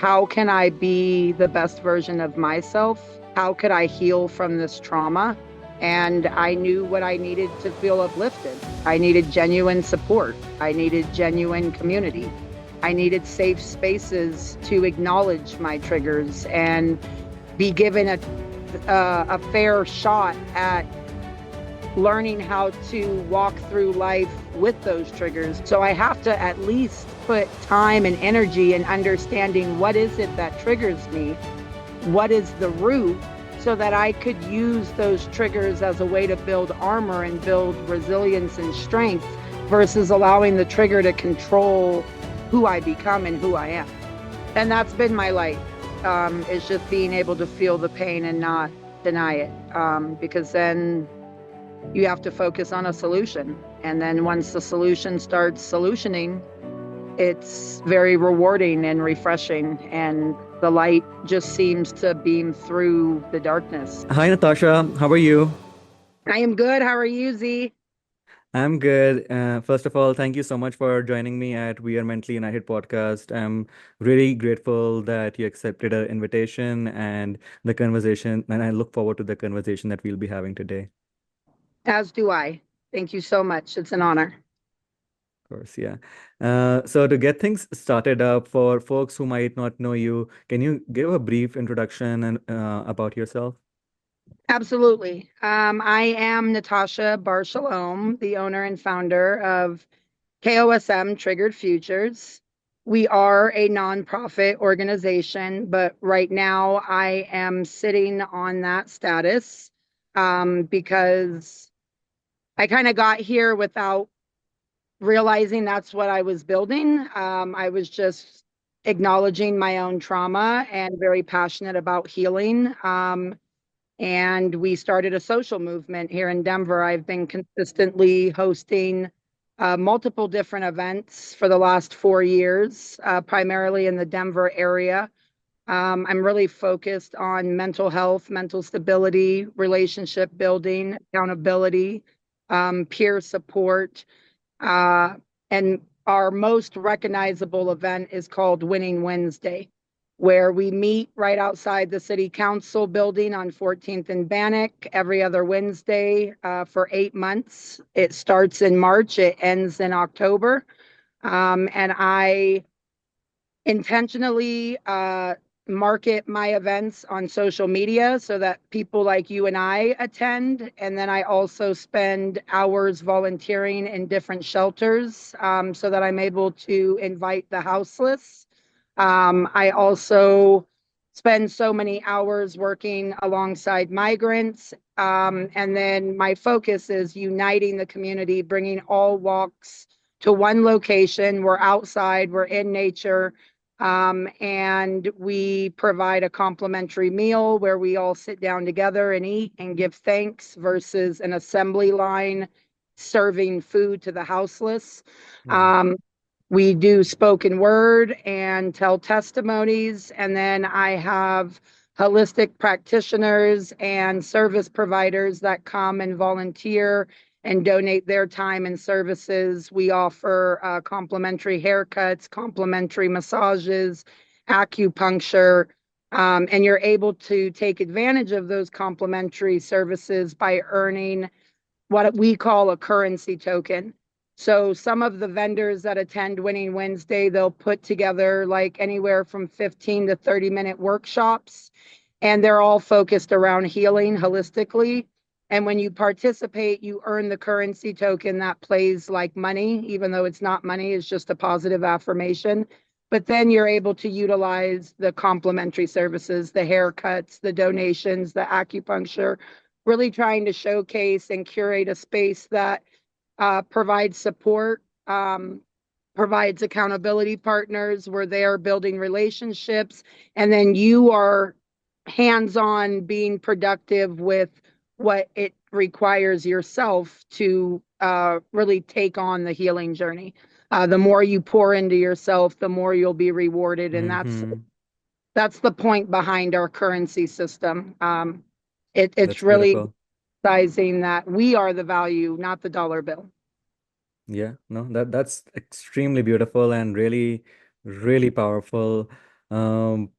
how can I be the best version of myself? How could I heal from this trauma? And I knew what I needed to feel uplifted. I needed genuine support. I needed genuine community. I needed safe spaces to acknowledge my triggers and be given a fair shot at learning how to walk through life with those triggers. So I have to at least put time and energy in understanding what is it that triggers me, what is the root, so that I could use those triggers as a way to build armor and build resilience and strength versus allowing the trigger to control who I become and who I am. And that's been my light, is just being able to feel the pain and not deny it, because then you have to focus on a solution. And then once the solution starts solutioning, it's very rewarding and refreshing. And the light just seems to beam through the darkness. Hi, Natasha. How are you? I am good. How are you, Z? I'm good. First of all, thank you so much for joining me at We Are Mentally United podcast. I'm really grateful that you accepted our invitation and the conversation, and I look forward to the conversation that we'll be having today. As do I. Thank you so much. It's an honor. Of course, yeah. So to get things started up for folks who might not know you, can you give a brief introduction and about yourself? Absolutely. I am Natasha Barshalom, the owner and founder of KOSM Triggered Futures. We are a nonprofit organization, but right now I am sitting on that status because I kind of got here without realizing that's what I was building. I was just acknowledging my own trauma and very passionate about healing. And we started a social movement here in Denver. I've been consistently hosting multiple different events for the last 4 years, primarily in the Denver area. I'm really focused on mental health, mental stability, relationship building, accountability, peer support. Uh, and our most recognizable event is called Winning Wednesday, where we meet right outside the city council building on 14th and Bannock every other Wednesday for 8 months. It starts in March, it ends in October. And I intentionally market my events on social media so that people like you and I attend. And then I also spend hours volunteering in different shelters so that I'm able to invite the houseless. I also spend so many hours working alongside migrants. And then my focus is uniting the community, bringing all walks to one location. We're outside, we're in nature, and we provide a complimentary meal where we all sit down together and eat and give thanks versus an assembly line serving food to the houseless. Mm. Um, we do spoken word and tell testimonies. And then I have holistic practitioners and service providers that come and volunteer and donate their time and services. We offer complimentary haircuts, complimentary massages, acupuncture, and you're able to take advantage of those complimentary services by earning what we call a currency token. So some of the vendors that attend Winning Wednesday, they'll put together like anywhere from 15 to 30-minute workshops, and they're all focused around healing holistically. And when you participate, you earn the currency token that plays like money, even though it's not money, it's just a positive affirmation. But then you're able to utilize the complimentary services, the haircuts, the donations, the acupuncture, really trying to showcase and curate a space that provides support, provides accountability partners. We're there building relationships, and then you are hands-on being productive with what it requires yourself to really take on the healing journey. The more you pour into yourself, the more you'll be rewarded, and Mm-hmm. that's the point behind our currency system. It's That's really beautiful. emphasizing that we are the value, not the dollar bill. Yeah, no, that's extremely beautiful and really, really powerful. Um,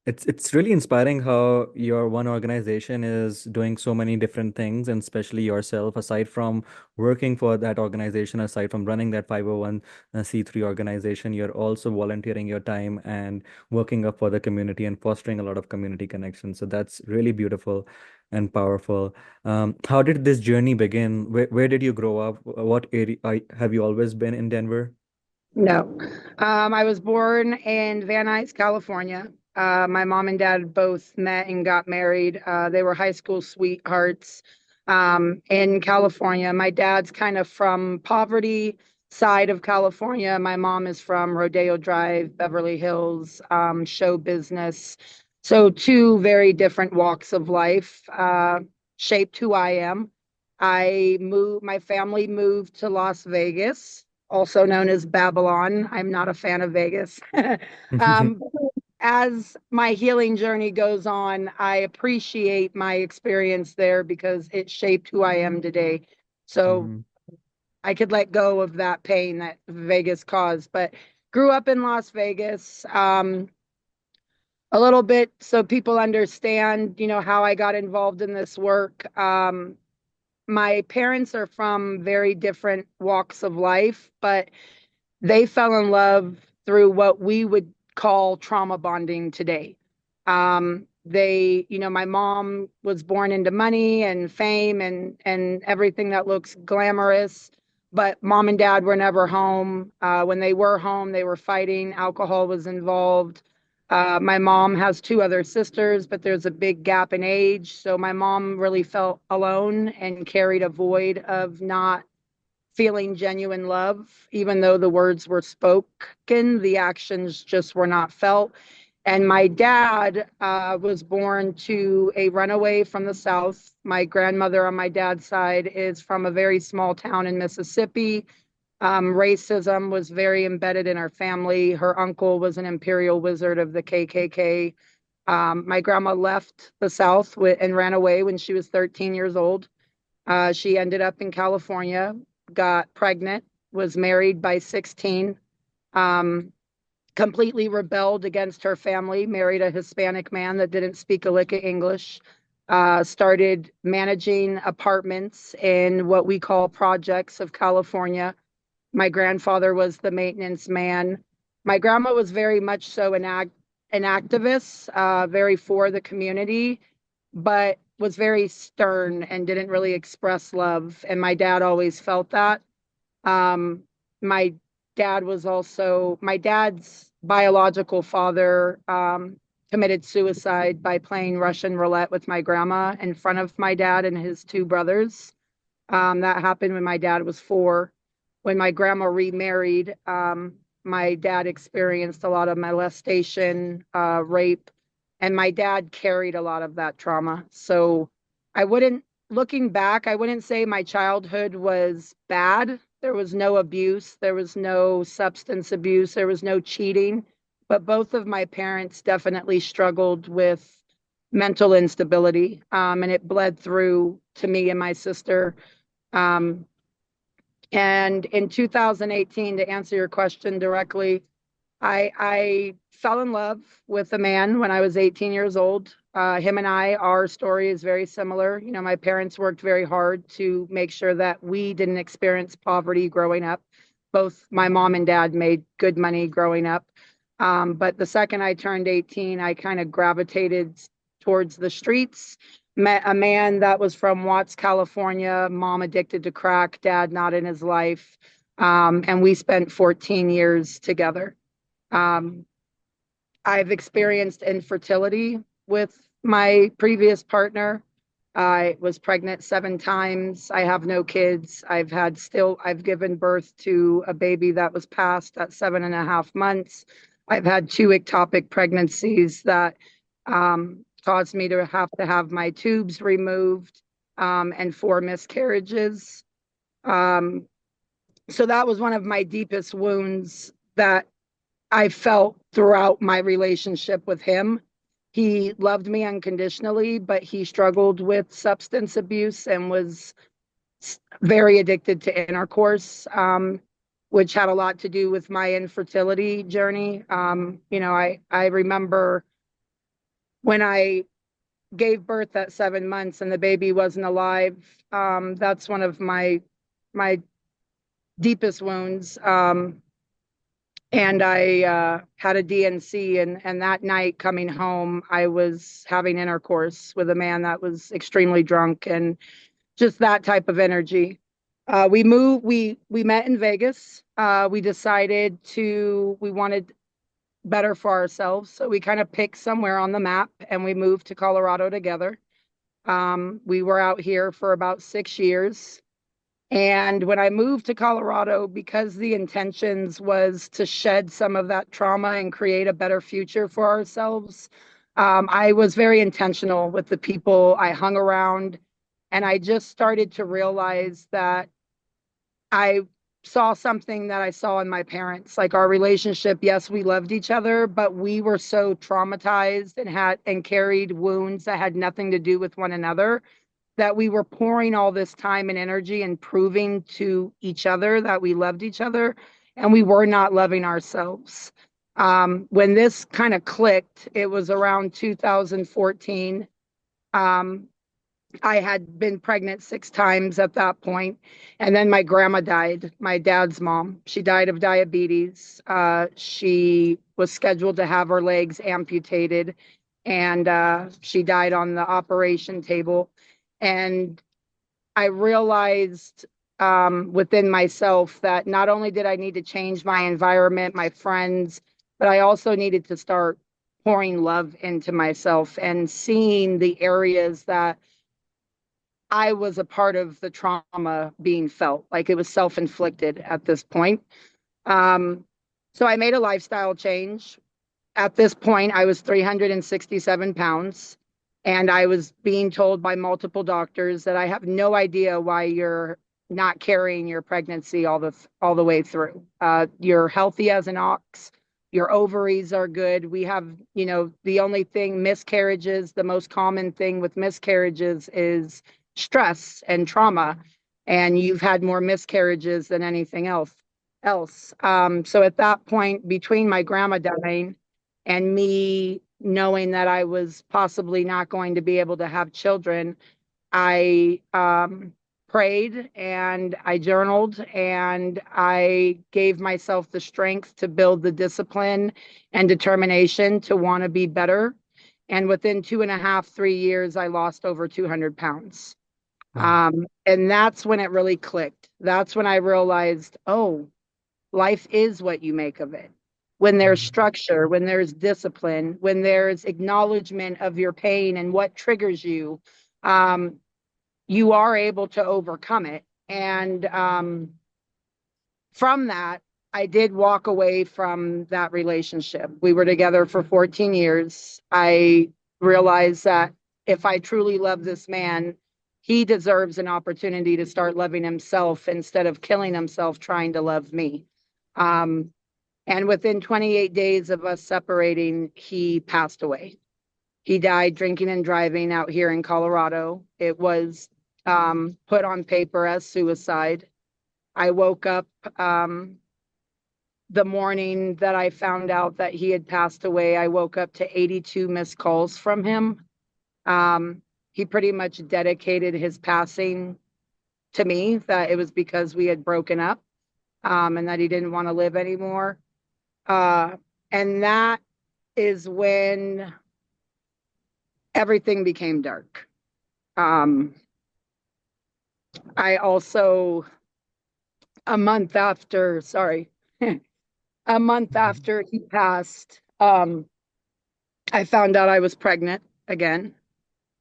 it's really inspiring how your one organization is doing so many different things, and especially yourself, aside from working for that organization, aside from running that 501c3 organization, you're also volunteering your time and working up for the community and fostering a lot of community connections. So that's really beautiful and powerful. How did this journey begin? Where did you grow up? What area have you always been in Denver? No. I was born in Van Nuys, California. My mom and dad both met and got married. They were high school sweethearts in California. My dad's kind of from poverty side of California. My mom is from Rodeo Drive, Beverly Hills, show business. So two very different walks of life shaped who I am. My family moved to Las Vegas, also known as Babylon. I'm not a fan of Vegas. um, as my healing journey goes on, I appreciate my experience there because it shaped who I am today. So Mhm. I could let go of that pain that Vegas caused. But grew up in Las Vegas. A little bit so people understand, how I got involved in this work. My parents are from very different walks of life, but they fell in love through what we would call trauma bonding today. My mom was born into money and fame and everything that looks glamorous, but mom and dad were never home. When they were home, they were fighting. Alcohol was involved. My mom has two other sisters, but there's a big gap in age. So my mom really felt alone and carried a void of not feeling genuine love, even though the words were spoken, the actions just were not felt. And my dad was born to a runaway from the South. My grandmother on my dad's side is from a very small town in Mississippi. Racism was very embedded in our family. Her uncle was an imperial wizard of the KKK. My grandma left the South and ran away when she was 13 years old. She ended up in California, got pregnant, was married by 16, um, completely rebelled against her family, married a Hispanic man that didn't speak a lick of English, started managing apartments in what we call projects of California. My grandfather was the maintenance man. My grandma was very much so an activist, very for the community, but was very stern and didn't really express love. And my dad always felt that. Um, my my dad's biological father committed suicide by playing Russian roulette with my grandma in front of my dad and his two brothers. That happened when my dad was 4. When my grandma remarried, my dad experienced a lot of molestation, rape, and my dad carried a lot of that trauma. So looking back, I wouldn't say my childhood was bad. There was no abuse, there was no substance abuse, there was no cheating, but both of my parents definitely struggled with mental instability, and it bled through to me and my sister. um, and in 2018, to answer your question directly, I fell in love with a man when I was 18 years old. Him and our story is very similar. My parents worked very hard to make sure that we didn't experience poverty growing up. Both my mom and dad made good money growing up. But the second I turned 18, I kind of gravitated towards the streets. Met a man that was from Watts, California, mom addicted to crack, dad not in his life. And we spent 14 years together. Um, I've experienced infertility with my previous partner. I was pregnant 7 times. I have no kids. I've given birth to a baby that was passed at 7.5 months. I've had 2 ectopic pregnancies that caused me to have my tubes removed, and 4 miscarriages. Um, so that was one of my deepest wounds that I felt throughout my relationship with him. He loved me unconditionally, but he struggled with substance abuse and was very addicted to intercourse. which had a lot to do with my infertility journey. I remember when I gave birth at 7 months and the baby wasn't alive. That's one of my deepest wounds. And I had a DNC, and that night coming home, I was having intercourse with a man that was extremely drunk, and just that type of energy. We met in Vegas. We decided we wanted better for ourselves, so we kind of picked somewhere on the map, and we moved to Colorado together. We were out here for about 6 years. And when I moved to Colorado, because the intentions was to shed some of that trauma and create a better future for ourselves, I was very intentional with the people I hung around. And I just started to realize that I saw something that I saw in my parents. Like our relationship, yes, we loved each other, but we were so traumatized and carried wounds that had nothing to do with one another, that we were pouring all this time and energy and proving to each other that we loved each other, and we were not loving ourselves. When this kind of clicked, it was around 2014. I had been pregnant 6 times at that point, and then my grandma died, my dad's mom. She died of diabetes. She was scheduled to have her legs amputated, and she died on the operation table. And I realized within myself that not only did I need to change my environment, my friends, but I also needed to start pouring love into myself and seeing the areas that I was a part of the trauma being felt, like it was self-inflicted at this point. Um, so I made a lifestyle change. At this point, I was 367 pounds, and I was being told by multiple doctors that I have no idea why you're not carrying your pregnancy all the way through. You're healthy as an ox. Your ovaries are good. We have, the only thing, miscarriages, the most common thing with miscarriages is stress and trauma, and you've had more miscarriages than anything else. So at that point, between my grandma dying and me knowing that I was possibly not going to be able to have children, I prayed and I journaled and I gave myself the strength to build the discipline and determination to want to be better. And within 2.5, 3 years, I lost over 200 pounds. Wow. And that's when it really clicked. That's when I realized, oh, life is what you make of it. When there's Mhm. structure, when there's discipline, when there's acknowledgement of your pain and what triggers you, um, you are able to overcome it. And from that, I did walk away from that relationship. We were together for 14 years. I realized that if I truly love this man, he deserves an opportunity to start loving himself instead of killing himself trying to love me. Um, and within 28 days of us separating, he passed away. He died drinking and driving out here in Colorado. It was put on paper as suicide. I woke up um, the morning that I found out that he had passed away. I woke up to 82 missed calls from him. Um, he pretty much dedicated his passing to me, that it was because we had broken up, and that he didn't want to live anymore. Uh, and that is when everything became dark. Um, I also, a month after, sorry, a month Mhm. after he passed, I found out I was pregnant again.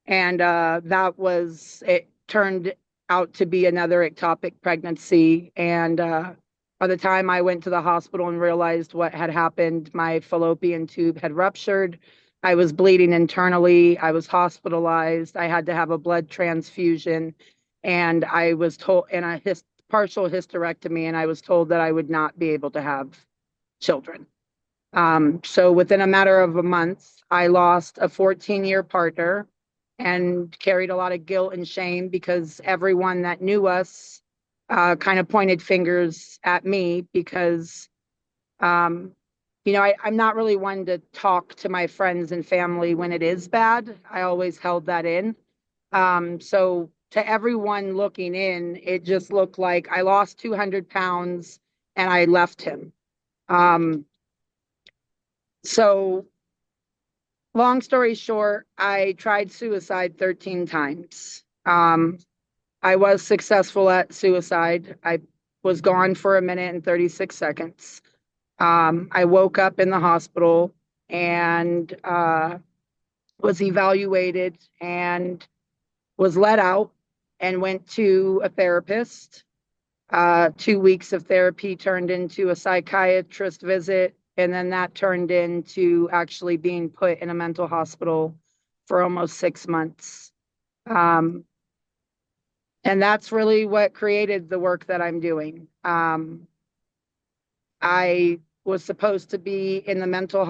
And it turned out to be another ectopic pregnancy. And by the time I went to the hospital and realized what had happened, my fallopian tube had ruptured. I was bleeding internally. I was hospitalized. I had to have a blood transfusion. And I was told, and partial hysterectomy, and I was told that I would not be able to have children. So within a matter of a month, I lost a 14-year partner and carried a lot of guilt and shame because everyone that knew us kind of pointed fingers at me because, um, I'm not really one to talk to my friends and family when it is bad. I always held that in. So to everyone looking in, it just looked like I lost 200 pounds and I left him. Um, so long story short, I tried suicide 13 times. I was successful at suicide. I was gone for a minute and 36 seconds. I woke up in the hospital and was evaluated and was let out and went to a therapist. 2 weeks of therapy turned into a psychiatrist visit, and then that turned into actually being put in a mental hospital for almost 6 months. Um, and that's really what created the work that I'm doing. I was supposed to be in the mental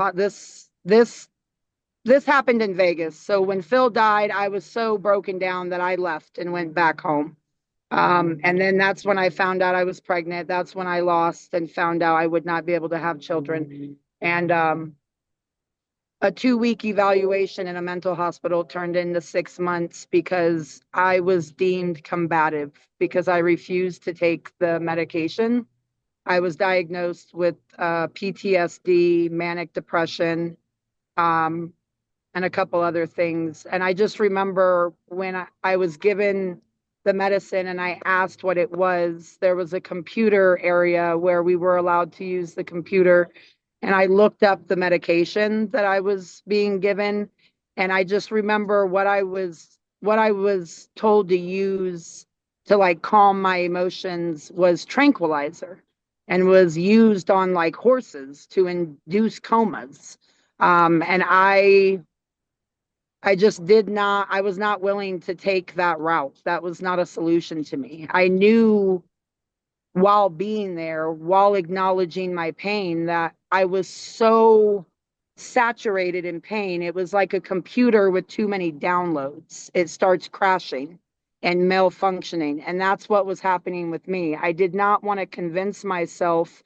this happened in Vegas. So when Phil died, I was so broken down that I left and went back home. And then that's when I found out I was pregnant. That's when I lost and found out I would not be able to have children. And a 2 week evaluation in a mental hospital turned into 6 months because I was deemed combative because I refused to take the medication. I was diagnosed with PTSD, manic depression, um, and a couple other things. And I just remember when I was given the medicine and I asked what it was, there was a computer area where we were allowed to use the computer. And I looked up the medication that I was being given. And I just remember what I was told to use to like calm my emotions was tranquilizer and was used on like horses to induce comas. And I just did not, I was not willing to take that route. That was not a solution to me. I knew while being there, while acknowledging my pain, that I was so saturated in pain. It was like a computer with too many downloads. It starts crashing and malfunctioning. And that's what was happening with me. I did not want to convince myself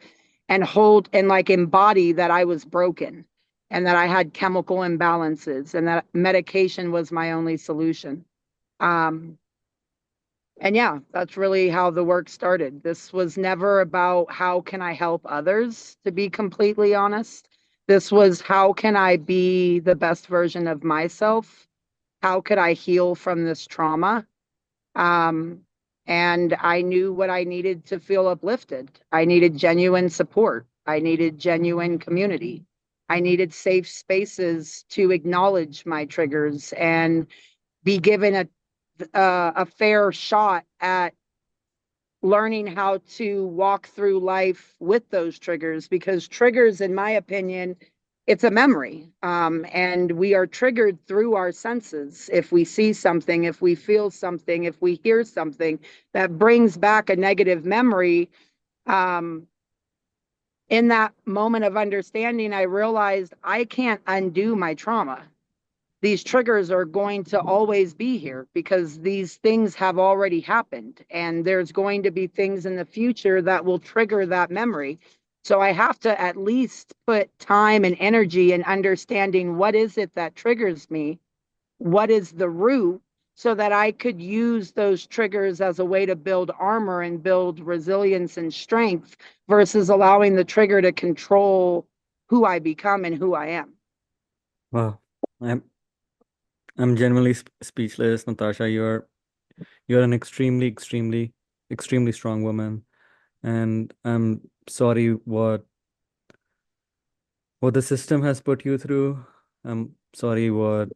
and hold and like embody that I was broken and that I had chemical imbalances and that medication was my only solution. Um, and yeah, that's really how the work started. This was never about how can I help others, to be completely honest. This was how can I be the best version of myself? How could I heal from this trauma? Um, and I knew what I needed to feel uplifted. I needed genuine support. I needed genuine community. I needed safe spaces to acknowledge my triggers and be given a fair shot at learning how to walk through life with those triggers, because triggers, in my opinion, it's a memory. And we are triggered through our senses. If we see something, if we feel something, if we hear something that brings back a negative memory, um, in that moment of understanding, I realized I can't undo my trauma. These triggers are going to always be here because these things have already happened, and there's going to be things in the future that will trigger that memory. So I have to at least put time and energy in understanding what is it that triggers me, what is the root, so that I could use those triggers as a way to build armor and build resilience and strength versus allowing the trigger to control who I become and who I am. Wow. I'm I'm genuinely speechless, Natasha. You're an extremely strong woman, and I'm sorry what the system has put you through. I'm sorry what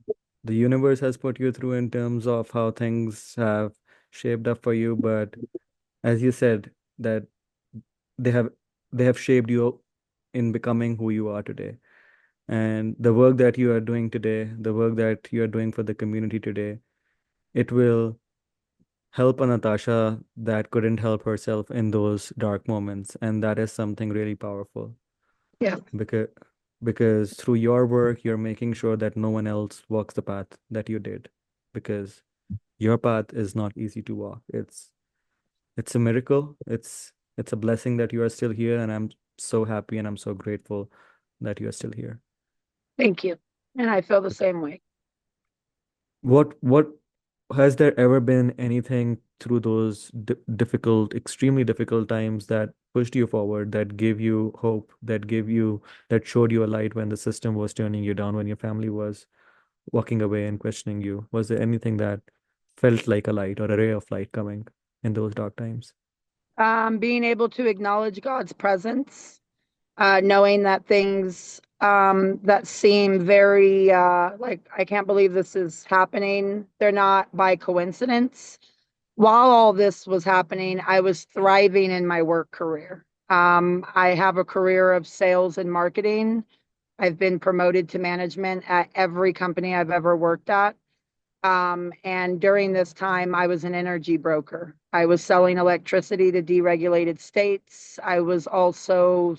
the universe has put you through in terms of how things have shaped up for you. But as you said, that they have they have shaped you in becoming who you are today. And the work that you are doing today, the work that you are doing for the community today, it will help a Natasha that couldn't help herself in those dark moments. And that is something really powerful Yeah. because through your work, you're making sure that no one else walks the path that you did, because your path is not easy to walk. It's a miracle. It's a blessing that you are still here, and I'm so happy and I'm so grateful that you are still here. Thank you. And I feel the same way. What has there ever been anything through those difficult, extremely difficult times that pushed you forward, that gave you hope, that showed you a light when the system was turning you down, when your family was walking away and questioning you? Was there anything that felt like a light or a ray of light coming in those dark times? Being able to acknowledge God's presence, knowing that things that seem very like, I can't believe this is happening, they're not by coincidence. While all this was happening, I was thriving in my work career. I have a career of sales and marketing. I've been promoted to management at every company I've ever worked at. And during this time, I was an energy broker. I was selling electricity to deregulated states. I was also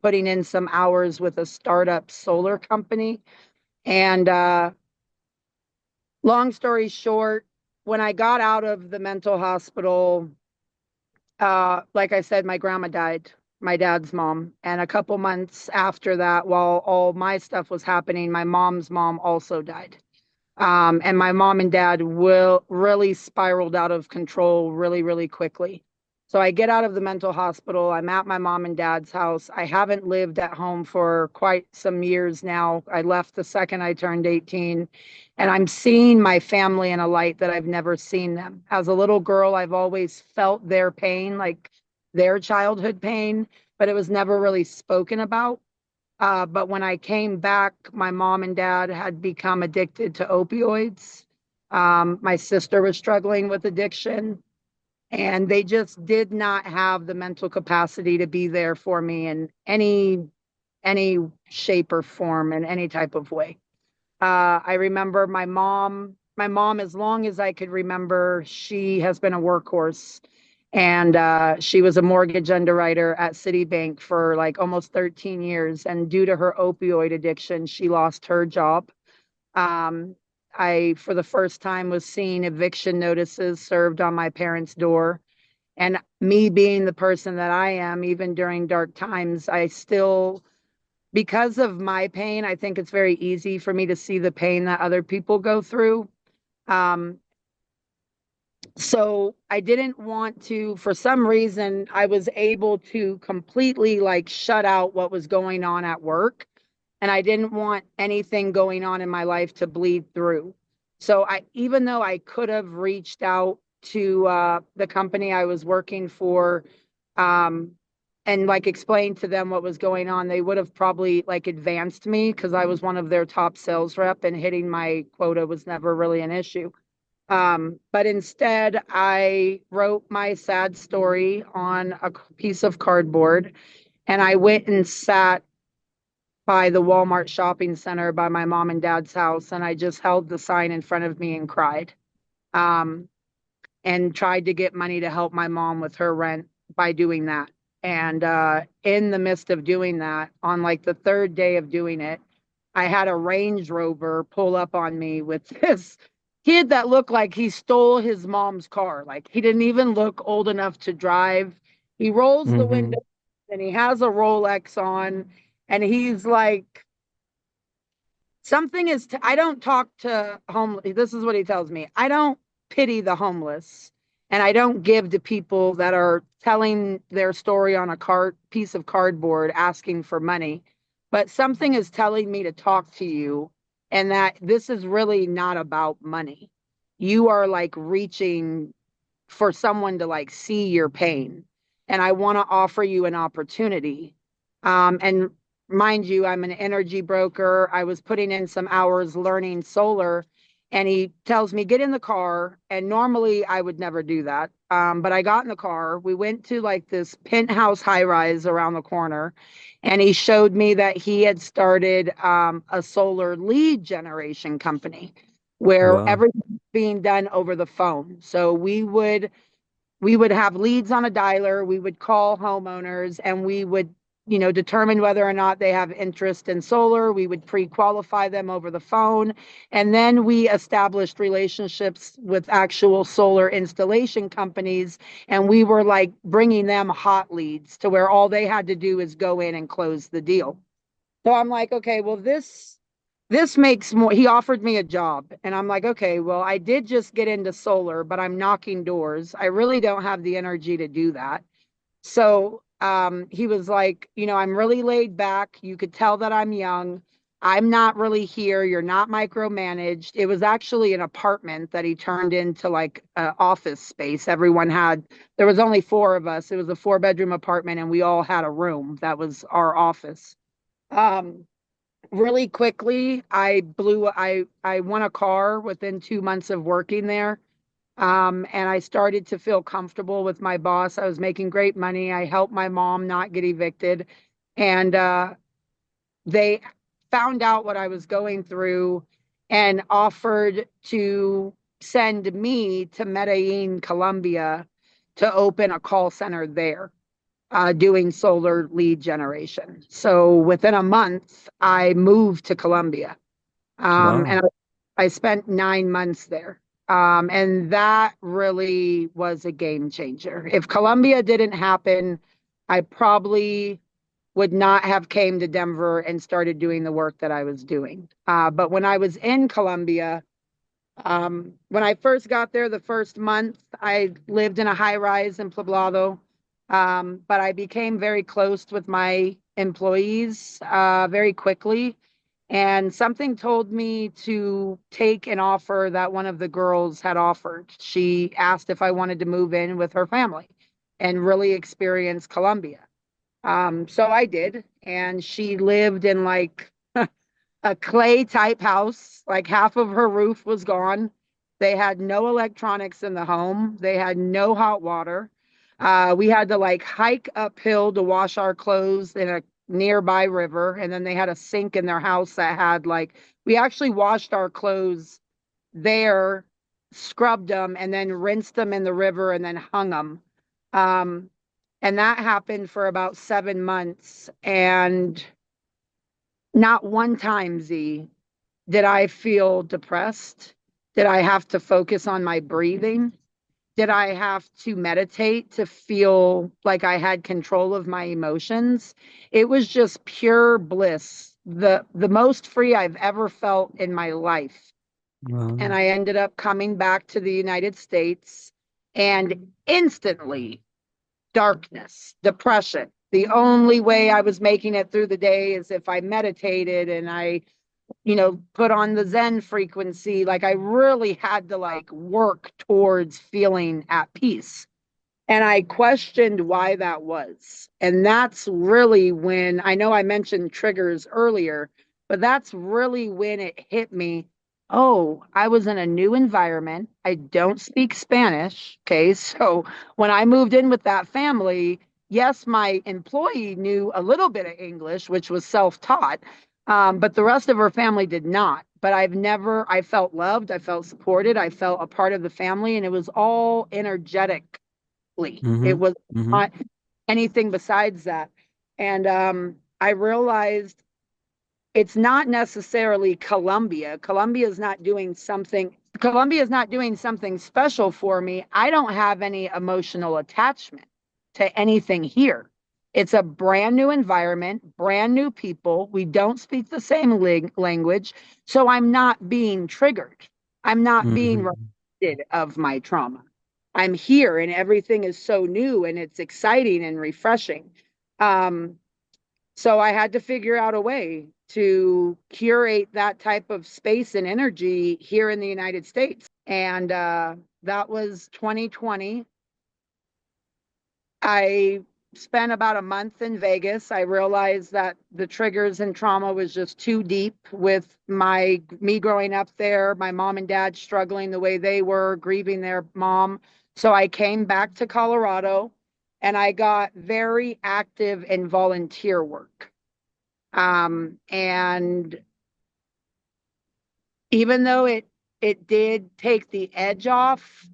putting in some hours with a startup solar company. And long story short, when I got out of the mental hospital, like I said, my grandma died, my dad's mom. And a couple months after that, while all my stuff was happening, my mom's mom also died. And my mom and dad will really spiraled out of control really, really quickly. So I get out of the mental hospital. I'm at my mom and dad's house. I haven't lived at home for quite some years now. I left the second I turned 18, and I'm seeing my family in a light that I've never seen them. As a little girl, I've always felt their pain, like their childhood pain, but it was never really spoken about. But when I came back, my mom and dad had become addicted to opioids. My sister was struggling with addiction, and they just did not have the mental capacity to be there for me in any shape or form in any type of way. I remember my mom, as long as I could remember, she has been a workhorse. And she was a mortgage underwriter at Citibank for like almost 13 years. And due to her opioid addiction, she lost her job. Um, I, for the first time, was seeing eviction notices served on my parents' door. And me being the person that I am, even during dark times, I still, because of my pain, I think it's very easy for me to see the pain that other people go through. Um, so I didn't want to, for some reason, I was able to completely like shut out what was going on at work. And I didn't want anything going on in my life to bleed through. So I, even though I could have reached out to the company I was working for, um, and like explained to them what was going on, they would have probably like advanced me because I was one of their top sales rep, and hitting my quota was never really an issue. But instead, I wrote my sad story on a piece of cardboard, and I went and sat by the Walmart shopping center by my mom and dad's house, and I just held the sign in front of me and cried. Um, and tried to get money to help my mom with her rent by doing that. And in the midst of doing that, on like the third day of doing it, I had a Range Rover pull up on me with this kid that looked like he stole his mom's car. Like he didn't even look old enough to drive. He rolls the Mm-hmm. window and he has a Rolex on, and he's like, something is, I don't talk to homeless. This is what he tells me. I don't pity the homeless, and I don't give to people that are telling their story on a piece of cardboard asking for money. But something is telling me to talk to you, and that this is really not about money. You are like reaching for someone to like see your pain. And I want to offer you an opportunity. And mind you, I'm an energy broker. I was putting in some hours learning solar. And he tells me, get in the car. And normally I would never do that. But I got in the car. We went to like this penthouse high rise around the corner. And he showed me that he had started a solar lead generation company where Wow. everything's being done over the phone. So we would have leads on a dialer, we would call homeowners, and we would determine whether or not they have interest in solar. We would pre-qualify them over the phone. And then we established relationships with actual solar installation companies. And we were like bringing them hot leads to where all they had to do is go in and close the deal. So I'm like, okay, well, this makes more. He offered me a job, and I'm like, okay, well, I did just get into solar, but I'm knocking doors. I really don't have the energy to do that. So he was like, I'm really laid back. You could tell that I'm young. I'm not really here. You're not micromanaged. It was actually an apartment that he turned into like an office space. There was only four of us. It was a 4-bedroom apartment, and we all had a room that was our office. Um, Really quickly, I won a car within 2 months of working there. And I started to feel comfortable with my boss. I was making great money. I helped my mom not get evicted. And they found out what I was going through and offered to send me to Medellin, Colombia, to open a call center there, doing solar lead generation. So within a month, I moved to Colombia. Wow. And I spent 9 months there. And that really was a game changer. If Colombia didn't happen, I probably would not have came to Denver and started doing the work that I was doing. But when I was in Colombia, when I first got there, the first month, I lived in a high rise in Poblado. But I became very close with my employees very quickly. And something told me to take an offer that one of the girls had offered. She asked if I wanted to move in with her family and really experience Colombia. So I did. And she lived in like a clay type house. Like half of her roof was gone. They had no electronics in the home. They had no hot water. We had to like hike uphill to wash our clothes in a nearby river. And then they had a sink in their house that had like, we actually washed our clothes there, scrubbed them, and then rinsed them in the river and then hung them. Um, and that happened for about 7 months. And not one time, Z, did I feel depressed? Did I have to focus on my breathing? Did I have to meditate to feel like I had control of my emotions? It was just pure bliss, the most free I've ever felt in my life. And Wow. I ended up coming back to the United States, and instantly darkness, depression. The only way I was making it through the day is if I meditated and I put on the Zen frequency. Like I really had to like work towards feeling at peace. And I questioned why that was. And that's really when I know I mentioned triggers earlier, but that's really when it hit me. Oh, I was in a new environment. I don't speak Spanish. Okay. So when I moved in with that family, yes, my employee knew a little bit of English, which was self taught, but the rest of her family did not. But I felt loved. I felt supported. I felt a part of the family, and it was all energetic. It Mm-hmm. was Mm-hmm. not anything besides that. And I realized it's not necessarily Colombia. Colombia is not doing something special for me. I don't have any emotional attachment to anything here. It's a brand new environment, brand new people. We don't speak the same language. So I'm not being triggered. I'm not being Mm-hmm. reminded of my trauma. I'm here and everything is so new and it's exciting and refreshing. Um, so I had to figure out a way to curate that type of space and energy here in the United States. And that was 2020. I spent about a month in Vegas. I realized that the triggers and trauma was just too deep with me growing up there, my mom and dad struggling the way they were, grieving their mom. So I came back to Colorado and I got very active in volunteer work. And even though it did take the edge off,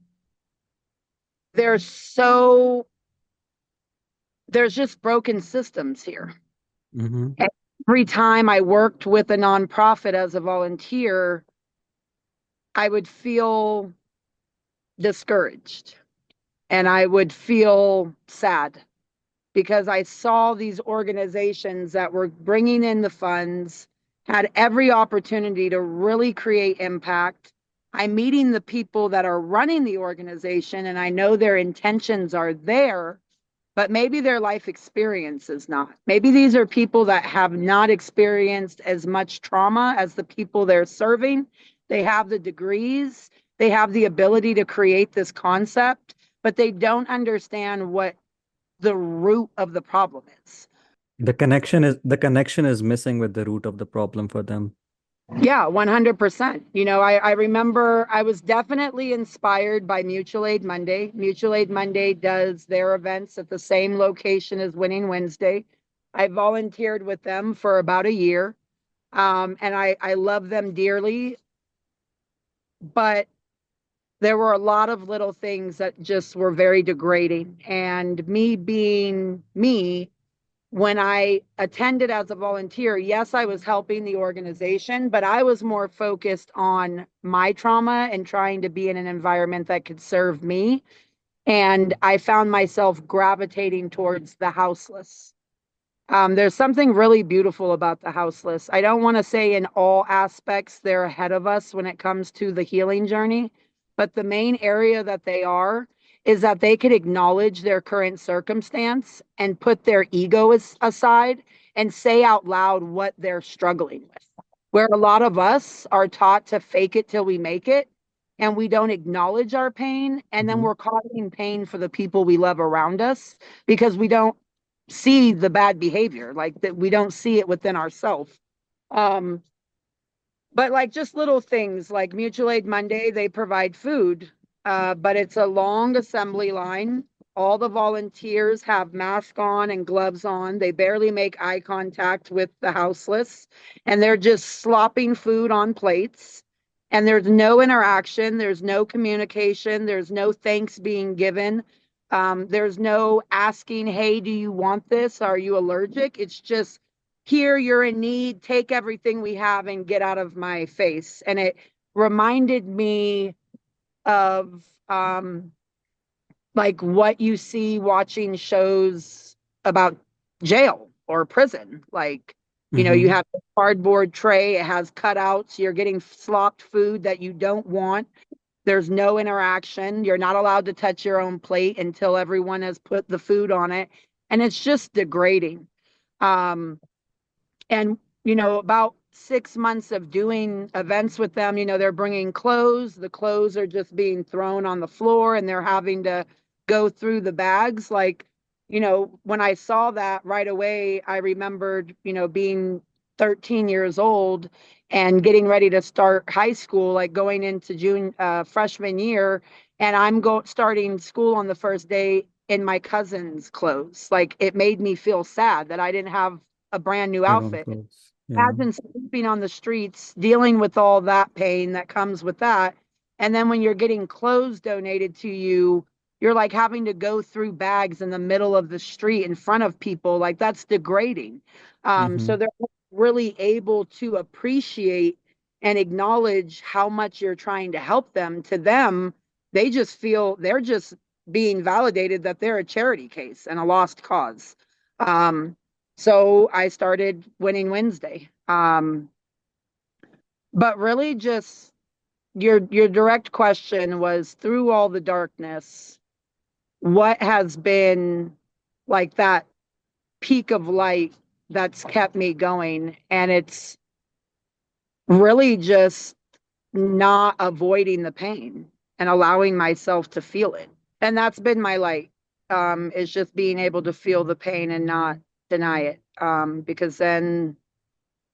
there's so there's just broken systems here. Mm-hmm. And every time I worked with a nonprofit as a volunteer, I would feel discouraged and I would feel sad because I saw these organizations that were bringing in the funds, had every opportunity to really create impact. I'm meeting the people that are running the organization, and I know their intentions are there, but maybe their life experience is not. Maybe these are people that have not experienced as much trauma as the people they're serving. They have the degrees, they have the ability to create this concept, but they don't understand what the root of the problem is. The connection is missing with the root of the problem for them. Yeah, 100%. I remember I was definitely inspired by Mutual Aid Monday. Mutual Aid Monday does their events at the same location as Winning Wednesday. I volunteered with them for about a year, and I love them dearly. But there were a lot of little things that just were very degrading. And me being me, when I attended as a volunteer, yes, I was helping the organization, but I was more focused on my trauma and trying to be in an environment that could serve me. And I found myself gravitating towards the houseless. There's something really beautiful about the houseless. I don't want to say in all aspects they're ahead of us when it comes to the healing journey, but the main area that they are is that they could acknowledge their current circumstance and put their ego aside and say out loud what they're struggling with. Where a lot of us are taught to fake it till we make it, and we don't acknowledge our pain, and then Mm-hmm. we're causing pain for the people we love around us because we don't see the bad behavior, like that we don't see it within ourselves. um but like just little things like Mutual Aid Monday, they provide food, but it's a long assembly line. All the volunteers have masks on and gloves on. They barely make eye contact with the houseless, and they're just slopping food on plates. And there's no interaction, there's no communication, there's no thanks being given. There's no asking, hey, do you want this? Are you allergic? It's just, here, you're in need, take everything we have and get out of my face. And it reminded me of like what you see watching shows about jail or prison. Like, you Mm-hmm. have a cardboard tray, it has cutouts, you're getting slopped food that you don't want. There's no interaction. You're not allowed to touch your own plate until everyone has put the food on it. And it's just degrading. Um, and about 6 months of doing events with them, they're bringing clothes, the clothes are just being thrown on the floor and they're having to go through the bags. Like, when I saw that right away, I remembered, being 13 years old and getting ready to start high school, like going into freshman year, and starting school on the first day in my cousin's clothes. Like, it made me feel sad that I didn't have a brand new Your own outfit. clothes. Yeah. Imagine sleeping on the streets, dealing with all that pain that comes with that. And then when you're getting clothes donated to you, you're like having to go through bags in the middle of the street in front of people. Like, that's degrading. Mm-hmm. So they're really able to appreciate and acknowledge how much you're trying to help them. To them, they just feel they're just being validated that they're a charity case and a lost cause. Um, so I started Winning Wednesday. But really, just your direct question was, through all the darkness, what has been like that peak of light that's kept me going? And it's really just not avoiding the pain and allowing myself to feel it. And that's been my light. Is just being able to feel the pain and not deny it. Because then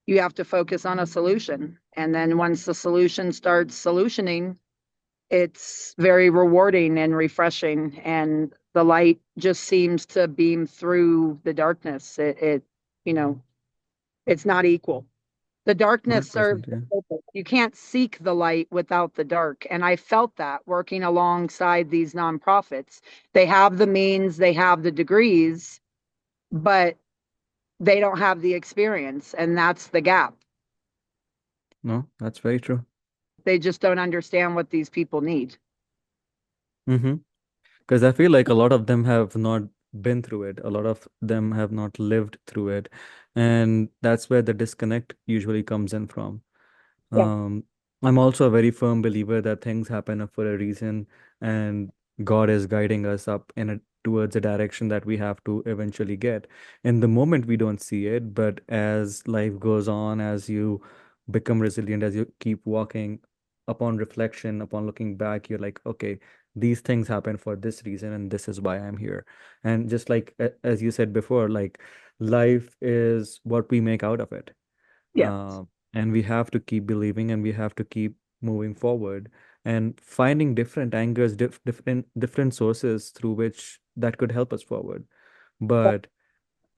you have to focus on a solution. And then once the solution starts solutioning, it's very rewarding and refreshing. And the light just seems to beam through the darkness. You know, it's not equal. The darkness serves 100%. the Yeah. purpose. You can't seek the light without the dark. And I felt that working alongside these nonprofits. They have the means, they have the degrees, but they don't have the experience, and that's the gap. No, that's very true. They just don't understand what these people need. Mm-hmm. Because I feel like a lot of them have not been through it. A lot of them have not lived through it. And that's where the disconnect usually comes in from. Yeah. Um, I'm also a very firm believer that things happen for a reason, and God is guiding us up towards a direction that we have to eventually get. In the moment, we don't see it, but as life goes on, as you become resilient, as you keep walking, upon reflection, upon looking back, you're like, okay, these things happen for this reason, and this is why I'm here. And just like as you said before, like life is what we make out of it. Yeah. And we have to keep believing, and we have to keep moving forward and finding different angles, different sources through which that could help us forward. But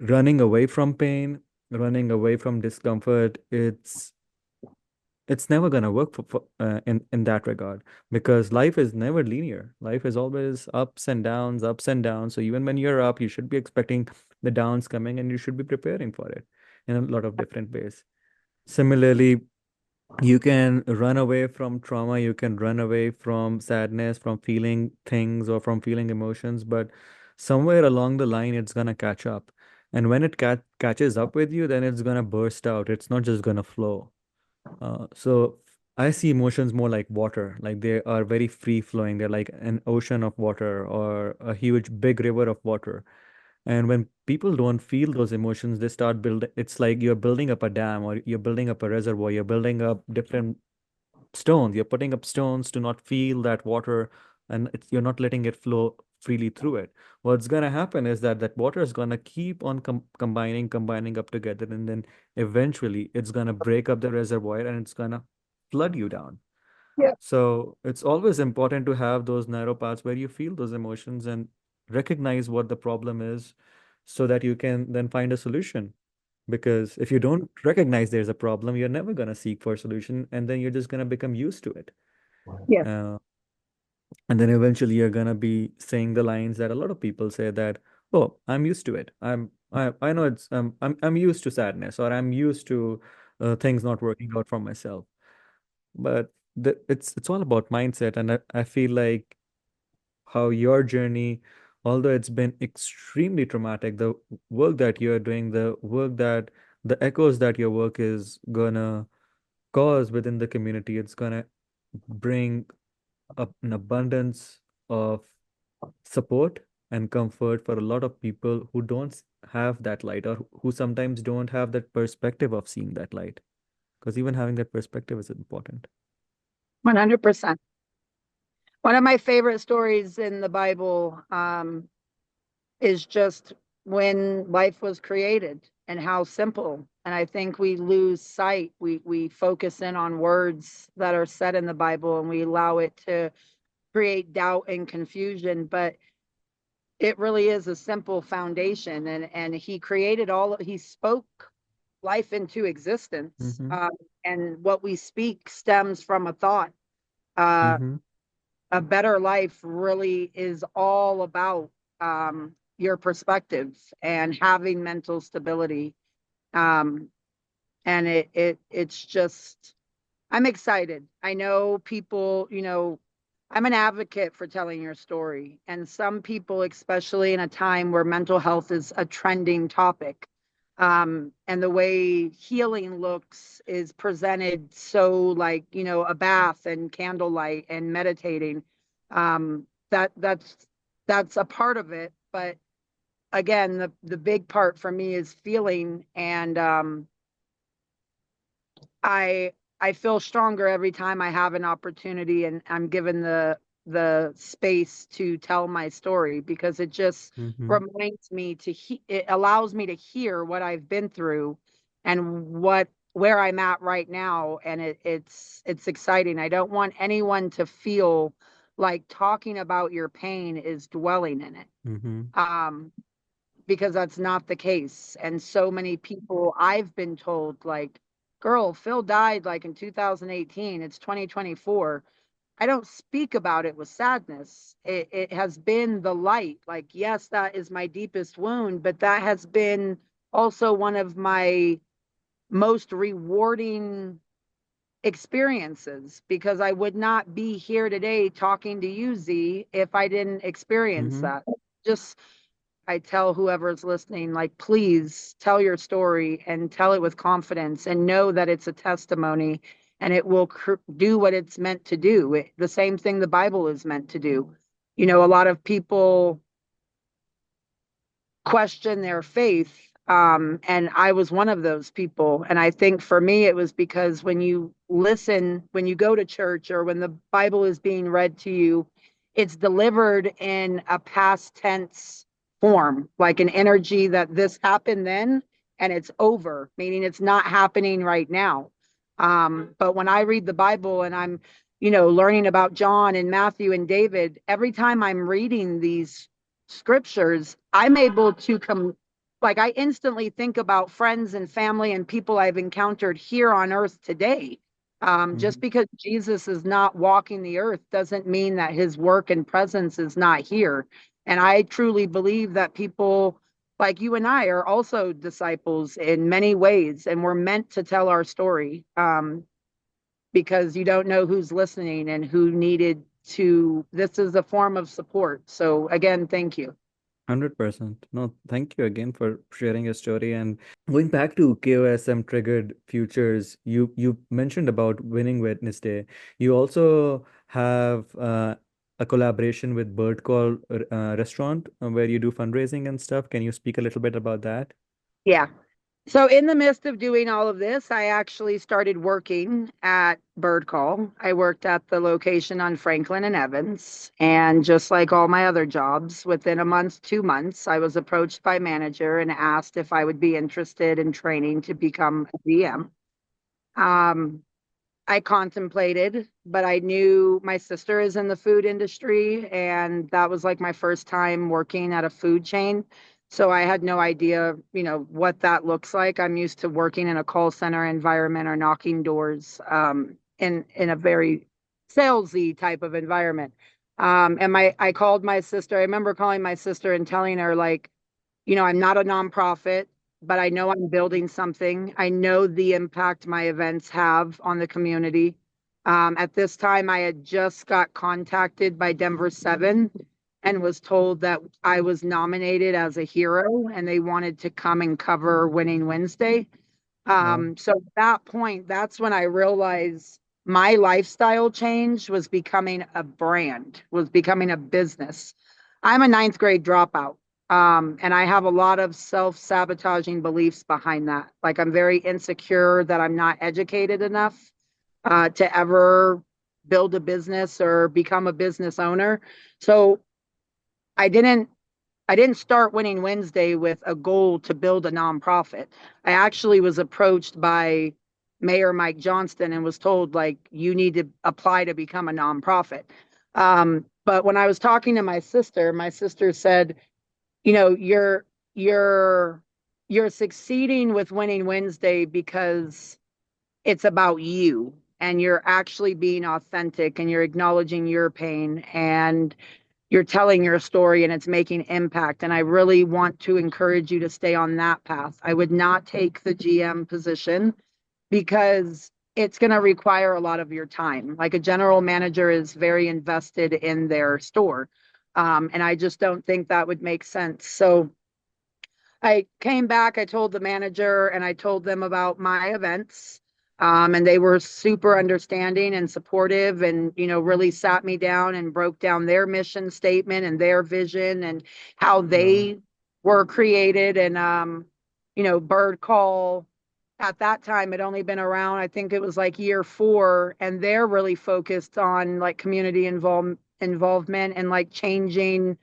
running away from pain, running away from discomfort, it's never going to work in that regard, because life is never linear. Life is always ups and downs, ups and downs. So even when you're up, you should be expecting the downs coming, and you should be preparing for it in a lot of different ways. Similarly, you can run away from trauma, you can run away from sadness, from feeling things or from feeling emotions, but somewhere along the line, it's going to catch up. And when it catches up with you, then it's going to burst out. It's not just going to flow. So I see emotions more like water, like they are very free flowing. They're like an ocean of water or a huge big river of water. And when people don't feel those emotions, they start building. It's like you're building up a dam, or you're building up a reservoir. You're building up different stones. You're putting up stones to not feel that water, and you're not letting it flow freely through it. What's going to happen is that that water is going to keep on combining up together, and then eventually it's going to break up the reservoir, and it's going to flood you down. Yeah. So it's always important to have those narrow paths where you feel those emotions and recognize what the problem is, so that you can then find a solution. Because if you don't recognize there's a problem, you're never going to seek for a solution, and then you're just going to become used to it. Yeah. Uh, and then eventually you're going to be saying the lines that a lot of people say that, oh, I'm used to it. I know I'm used to sadness, or I'm used to things not working out for myself. But it's all about mindset, and I feel like how your journey, although it's been extremely traumatic, the work that you're doing, the echoes that your work is gonna cause within the community, it's gonna bring up an abundance of support and comfort for a lot of people who don't have that light, or who sometimes don't have that perspective of seeing that light. Because even having that perspective is important. 100%. One of my favorite stories in the Bible is just when life was created and how simple. And I think we lose sight. We focus in on words that are said in the Bible, and we allow it to create doubt and confusion. But it really is a simple foundation. And he created he spoke life into existence. Mm-hmm. And what we speak stems from a thought. Uh, Mm-hmm. a better life really is all about your perspective and having mental stability. Um, and it's just, I'm excited. I know people, I'm an advocate for telling your story. And some people, especially in a time where mental health is a trending topic, and the way healing looks is presented so like, a bath and candlelight and meditating. That's a part of it. But again, the big part for me is feeling. And I I feel stronger every time I have an opportunity and I'm given the space to tell my story, because it just Mm-hmm. reminds me it allows me to hear what I've been through and where I'm at right now, and it's exciting. I don't want anyone to feel like talking about your pain is dwelling in it. Mm-hmm. Um because that's not the case. And so many people I've been told, like, girl, Phil died like in 2018. It's 2024. I don't speak about it with sadness. It has been the light. Like, yes, that is my deepest wound, but that has been also one of my most rewarding experiences, because I would not be here today talking to you, Z, if I didn't experience Mm-hmm. that. Just, I tell whoever's listening, like, please tell your story and tell it with confidence and know that it's a testimony and it will do what it's meant to do. The same thing the Bible is meant to do. You know, a lot of people question their faith. And I was one of those people. And I think for me, it was because when you listen, when you go to church or when the Bible is being read to you, it's delivered in a past tense form, like an energy that this happened then and it's over, meaning it's not happening right now. But when I read the Bible and I'm, learning about John and Matthew and David, every time I'm reading these scriptures, I'm able to come, like, I instantly think about friends and family and people I've encountered here on earth today. Just Mm-hmm. because Jesus is not walking the earth doesn't mean that his work and presence is not here. And I truly believe that people like you and I are also disciples in many ways, and we're meant to tell our story. Because you don't know who's listening and who needed to. This is a form of support. So, again, thank you. 100%. No, thank you again for sharing your story. And going back to KOSM triggered futures, you mentioned about Winning Wednesday. You also have a collaboration with Bird Call Restaurant where you do fundraising and stuff. Can you speak a little bit about that? Yeah. So, in the midst of doing all of this, I actually started working at Bird Call. I worked at the location on Franklin and Evans. And just like all my other jobs, within a month, 2 months, I was approached by manager and asked if I would be interested in training to become a DM. Um, I contemplated, but I knew my sister is in the food industry, and that was like my first time working at a food chain. So I had no idea, what that looks like. I'm used to working in a call center environment or knocking doors, in a very salesy type of environment. And I called my sister. I remember calling my sister and telling her, like, I'm not a nonprofit, but I know I'm building something. I know the impact my events have on the community. At this time, I had just got contacted by Denver 7 and was told that I was nominated as a hero and they wanted to come and cover Winning Wednesday. Wow. So at that point, that's when I realized my lifestyle change was becoming a brand, was becoming a business. I'm a ninth grade dropout. And I have a lot of self-sabotaging beliefs behind that. Like, I'm very insecure that I'm not educated enough to ever build a business or become a business owner. So I didn't I didn't start Winning Wednesday with a goal to build a nonprofit. I actually was approached by Mayor Mike Johnston and was told, like, you need to apply to become a nonprofit. But when I was talking to my sister said, you're you're succeeding with Winning Wednesday because it's about you and you're actually being authentic and you're acknowledging your pain and you're telling your story and it's making impact. And I really want to encourage you to stay on that path. I would not take the GM position because it's going to require a lot of your time. Like, a general manager is very invested in their store. And I just don't think that would make sense. So I came back, I told the manager and I told them about my events. And they were super understanding and supportive and, really sat me down and broke down their mission statement and their vision and how Wow. they were created. And, Bird Call at that time had only been around, I think it was like year 4. And they're really focused on like community involvement and like changing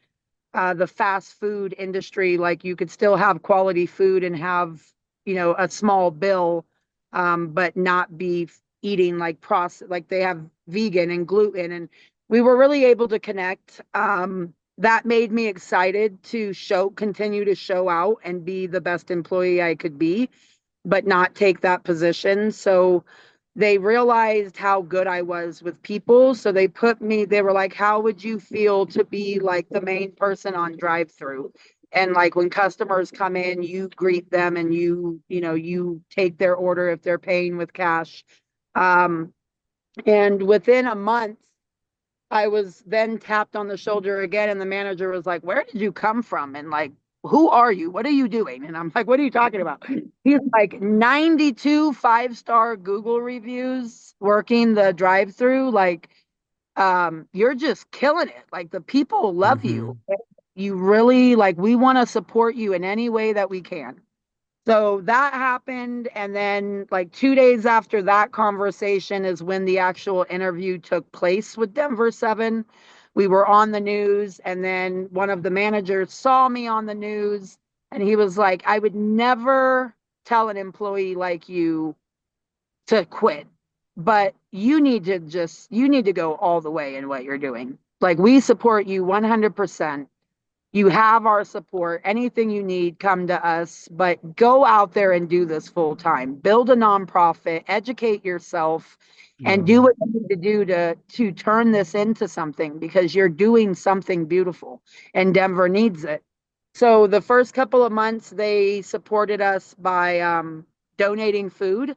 the fast food industry. Like, you could still have quality food and have, a small bill, but not be eating like processed, like they have vegan and gluten. And we were really able to connect. That made me excited to continue to show out and be the best employee I could be, but not take that position. So they realized how good I was with people. So they were like, how would you feel to be like the main person on drive through? And like when customers come in, you greet them and you take their order if they're paying with cash. Um, and within a month, I was then tapped on the shoulder again, and the manager was like, "Where did you come from?" And like, "Who are you? What are you doing?" And I'm like, "What are you talking about?" He's like, 92 five-star Google reviews working the drive-through. Like, you're just killing it. Like, the people love you. Mm-hmm. You really, like, we want to support you in any way that we can. So that happened. And then, like 2 days after that conversation, is when the actual interview took place with Denver 7. We were on the news. And then one of the managers saw me on the news. And he was like, "I would never tell an employee like you to quit, but you need to go all the way in what you're doing. Like, we support you 100%. You have our support. Anything you need, come to us, but go out there and do this full time. Build a nonprofit, educate yourself, and do Wow. what you need to do to turn this into something, because you're doing something beautiful and Denver needs it." So the first couple of months, they supported us by donating food.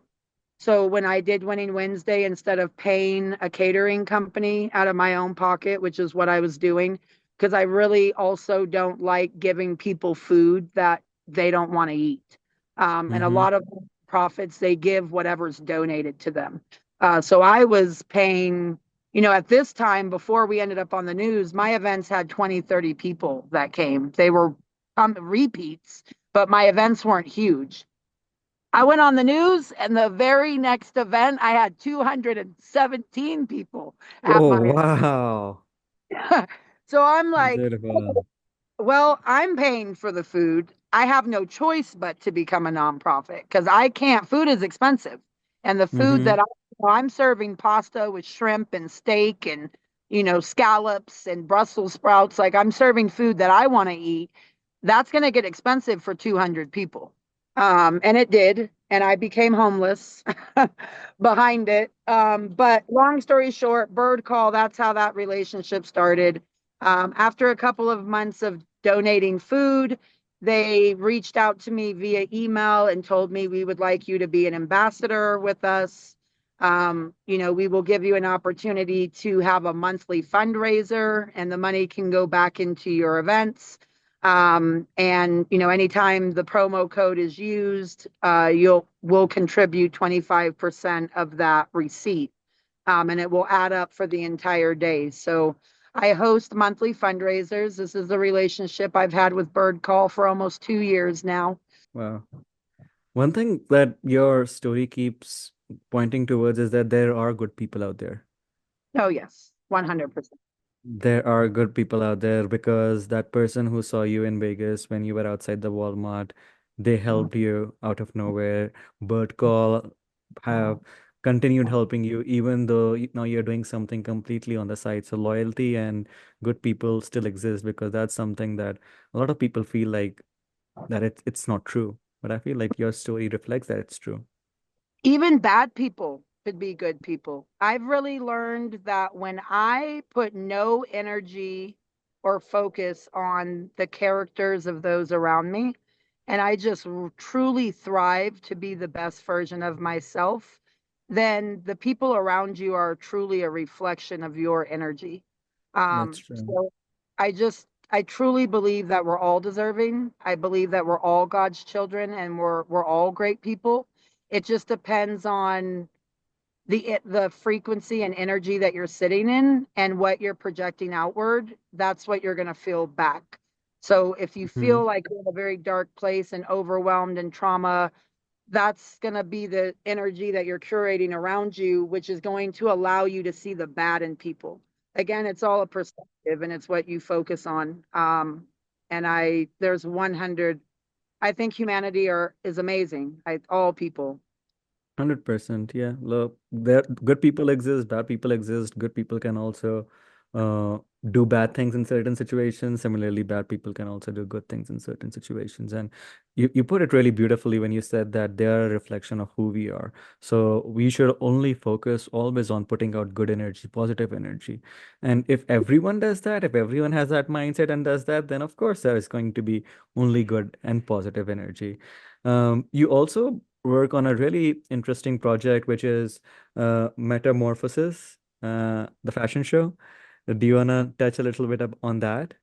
So when I did Winning Wednesday, instead of paying a catering company out of my own pocket, which is what I was doing, because I really also don't like giving people food that they don't want to eat. And a Mm-hmm. lot of profits, they give whatever's donated to them. So I was paying, at this time, before we ended up on the news, my events had 20, 30 people that came. They were repeats, but my events weren't huge. I went on the news, and the very next event, I had 217 people at Oh, my. wow. So I'm like, Beautiful. well, I'm paying for the food. I have no choice but to become a nonprofit, because I can't. Food is expensive, and the food Mm-hmm. that I'm serving, pasta with shrimp and steak and scallops and Brussels sprouts. Like, I'm serving food that I want to eat. That's going to get expensive for 200 people. And it did, and I became homeless behind it. But long story short, bird call. That's how that relationship started. After a couple of months of donating food, they reached out to me via email and told me, "We would like you to be an ambassador with us. We will give you an opportunity to have a monthly fundraiser, and the money can go back into your events. And anytime the promo code is used, we'll contribute 25% of that receipt, and it will add up for the entire day." So I host monthly fundraisers. This is a relationship I've had with Bird Call for almost 2 years now. Wow. One thing that your story keeps pointing towards is that there are good people out there. Oh, yes, 100%. There are good people out there because that person who saw you in Vegas when you were outside the Walmart, they helped you out of nowhere. Bird Call have continued helping you even though now you're doing something completely on the side. So loyalty and good people still exist because that's something that a lot of people feel like that it's not true. But I feel like your story reflects that it's true. Even bad people could be good people. I've really learned that when I put no energy or focus on the characters of those around me, and I just truly thrive to be the best version of myself, then the people around you are truly a reflection of your energy. That's true. So I truly believe that we're all deserving. I believe that we're all God's children, and we're all great people. It just depends on the frequency and energy that you're sitting in and what you're projecting outward. That's what you're going to feel back. So if you Hmm. feel like you're in a very dark place and overwhelmed and trauma, that's going to be the energy that you're curating around you, which is going to allow you to see the bad in people. Again, it's all a perspective, and it's what you focus on. And there's 100. I think humanity is amazing. All people. 100%. Yeah. Look, there good people exist, bad people exist. Good people can also do bad things in certain situations. Similarly, bad people can also do good things in certain situations. And you put it really beautifully when you said that they are a reflection of who we are. So we should only focus always on putting out good energy, positive energy. And if everyone does that, if everyone has that mindset and does that, then of course there is going to be only good and positive energy. You also work on a really interesting project, which is Metamorphosis, the fashion show. Do you want to touch a little bit on that?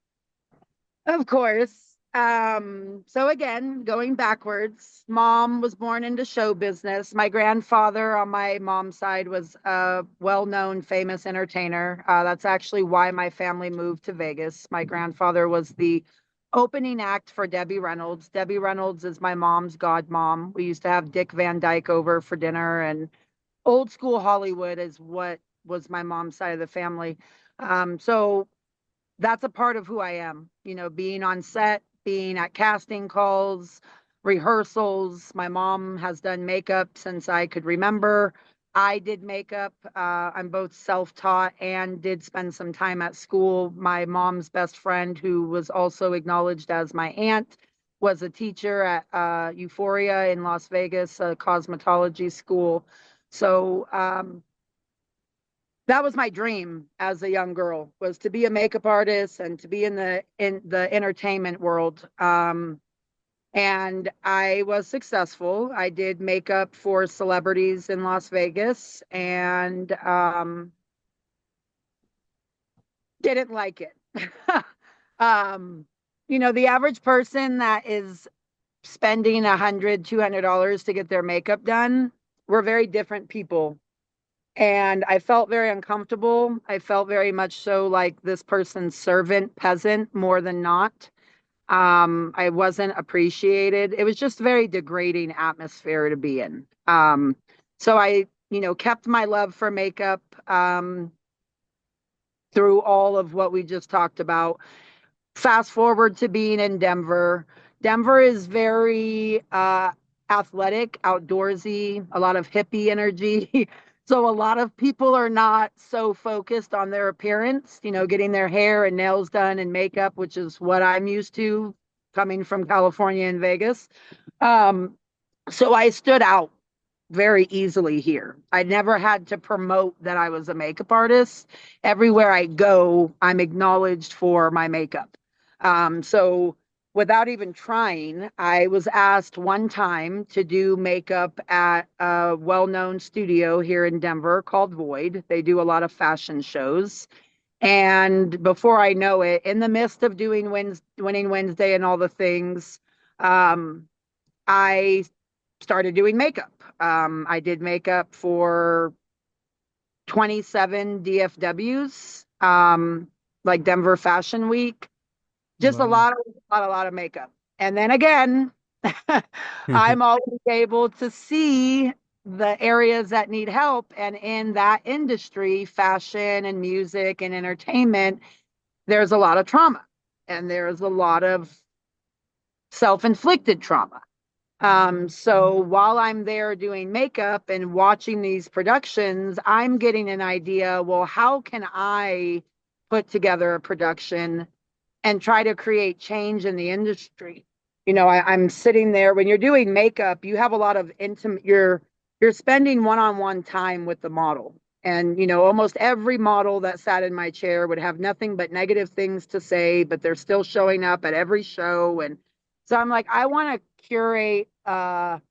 Of course. So again, going backwards, mom was born into show business. My grandfather on my mom's side was a well-known, famous entertainer. That's actually why my family moved to Vegas. My grandfather was the opening act for Debbie Reynolds. Debbie Reynolds is my mom's godmom. We used to have Dick Van Dyke over for dinner, and old school Hollywood is what was my mom's side of the family. So that's a part of who I am, being on set, being at casting calls, rehearsals. My mom has done makeup since I could remember. I did makeup. I'm both self taught and did spend some time at school. My mom's best friend, who was also acknowledged as my aunt, was a teacher at Euphoria in Las Vegas, a cosmetology school. So, that was my dream as a young girl, was to be a makeup artist and to be in the entertainment world. And I was successful. I did makeup for celebrities in Las Vegas, and didn't like it. um, the average person that is spending $100, $200 to get their makeup done, we're very different people. And I felt very uncomfortable. I felt very much so like this person's servant, peasant, more than not. I wasn't appreciated. It was just a very degrading atmosphere to be in. So I, kept my love for makeup through all of what we just talked about. Fast forward to being in Denver. Denver is very athletic, outdoorsy, a lot of hippie energy. So a lot of people are not so focused on their appearance, getting their hair and nails done and makeup, which is what I'm used to coming from California and Vegas. Um, so I stood out very easily here. I never had to promote that I was a makeup artist. Everywhere I go, I'm acknowledged for my makeup. So without even trying, I was asked one time to do makeup at a well-known studio here in Denver called Void. They do a lot of fashion shows. And before I know it, in the midst of doing Winning Wednesday and all the things, I started doing makeup. I did makeup for 27 DFWs, like Denver Fashion Week. Just a Wow. lot of makeup. And then again, I'm always able to see the areas that need help. And in that industry, fashion and music and entertainment, there's a lot of trauma and there's a lot of self-inflicted trauma. So while I'm there doing makeup and watching these productions, I'm getting an idea, well, how can I put together a production and try to create change in the industry? I'm sitting there when you're doing makeup, you have a lot of intimate, you're spending one-on-one time with the model. And almost every model that sat in my chair would have nothing but negative things to say, but they're still showing up at every show. And so I'm like, I want to curate a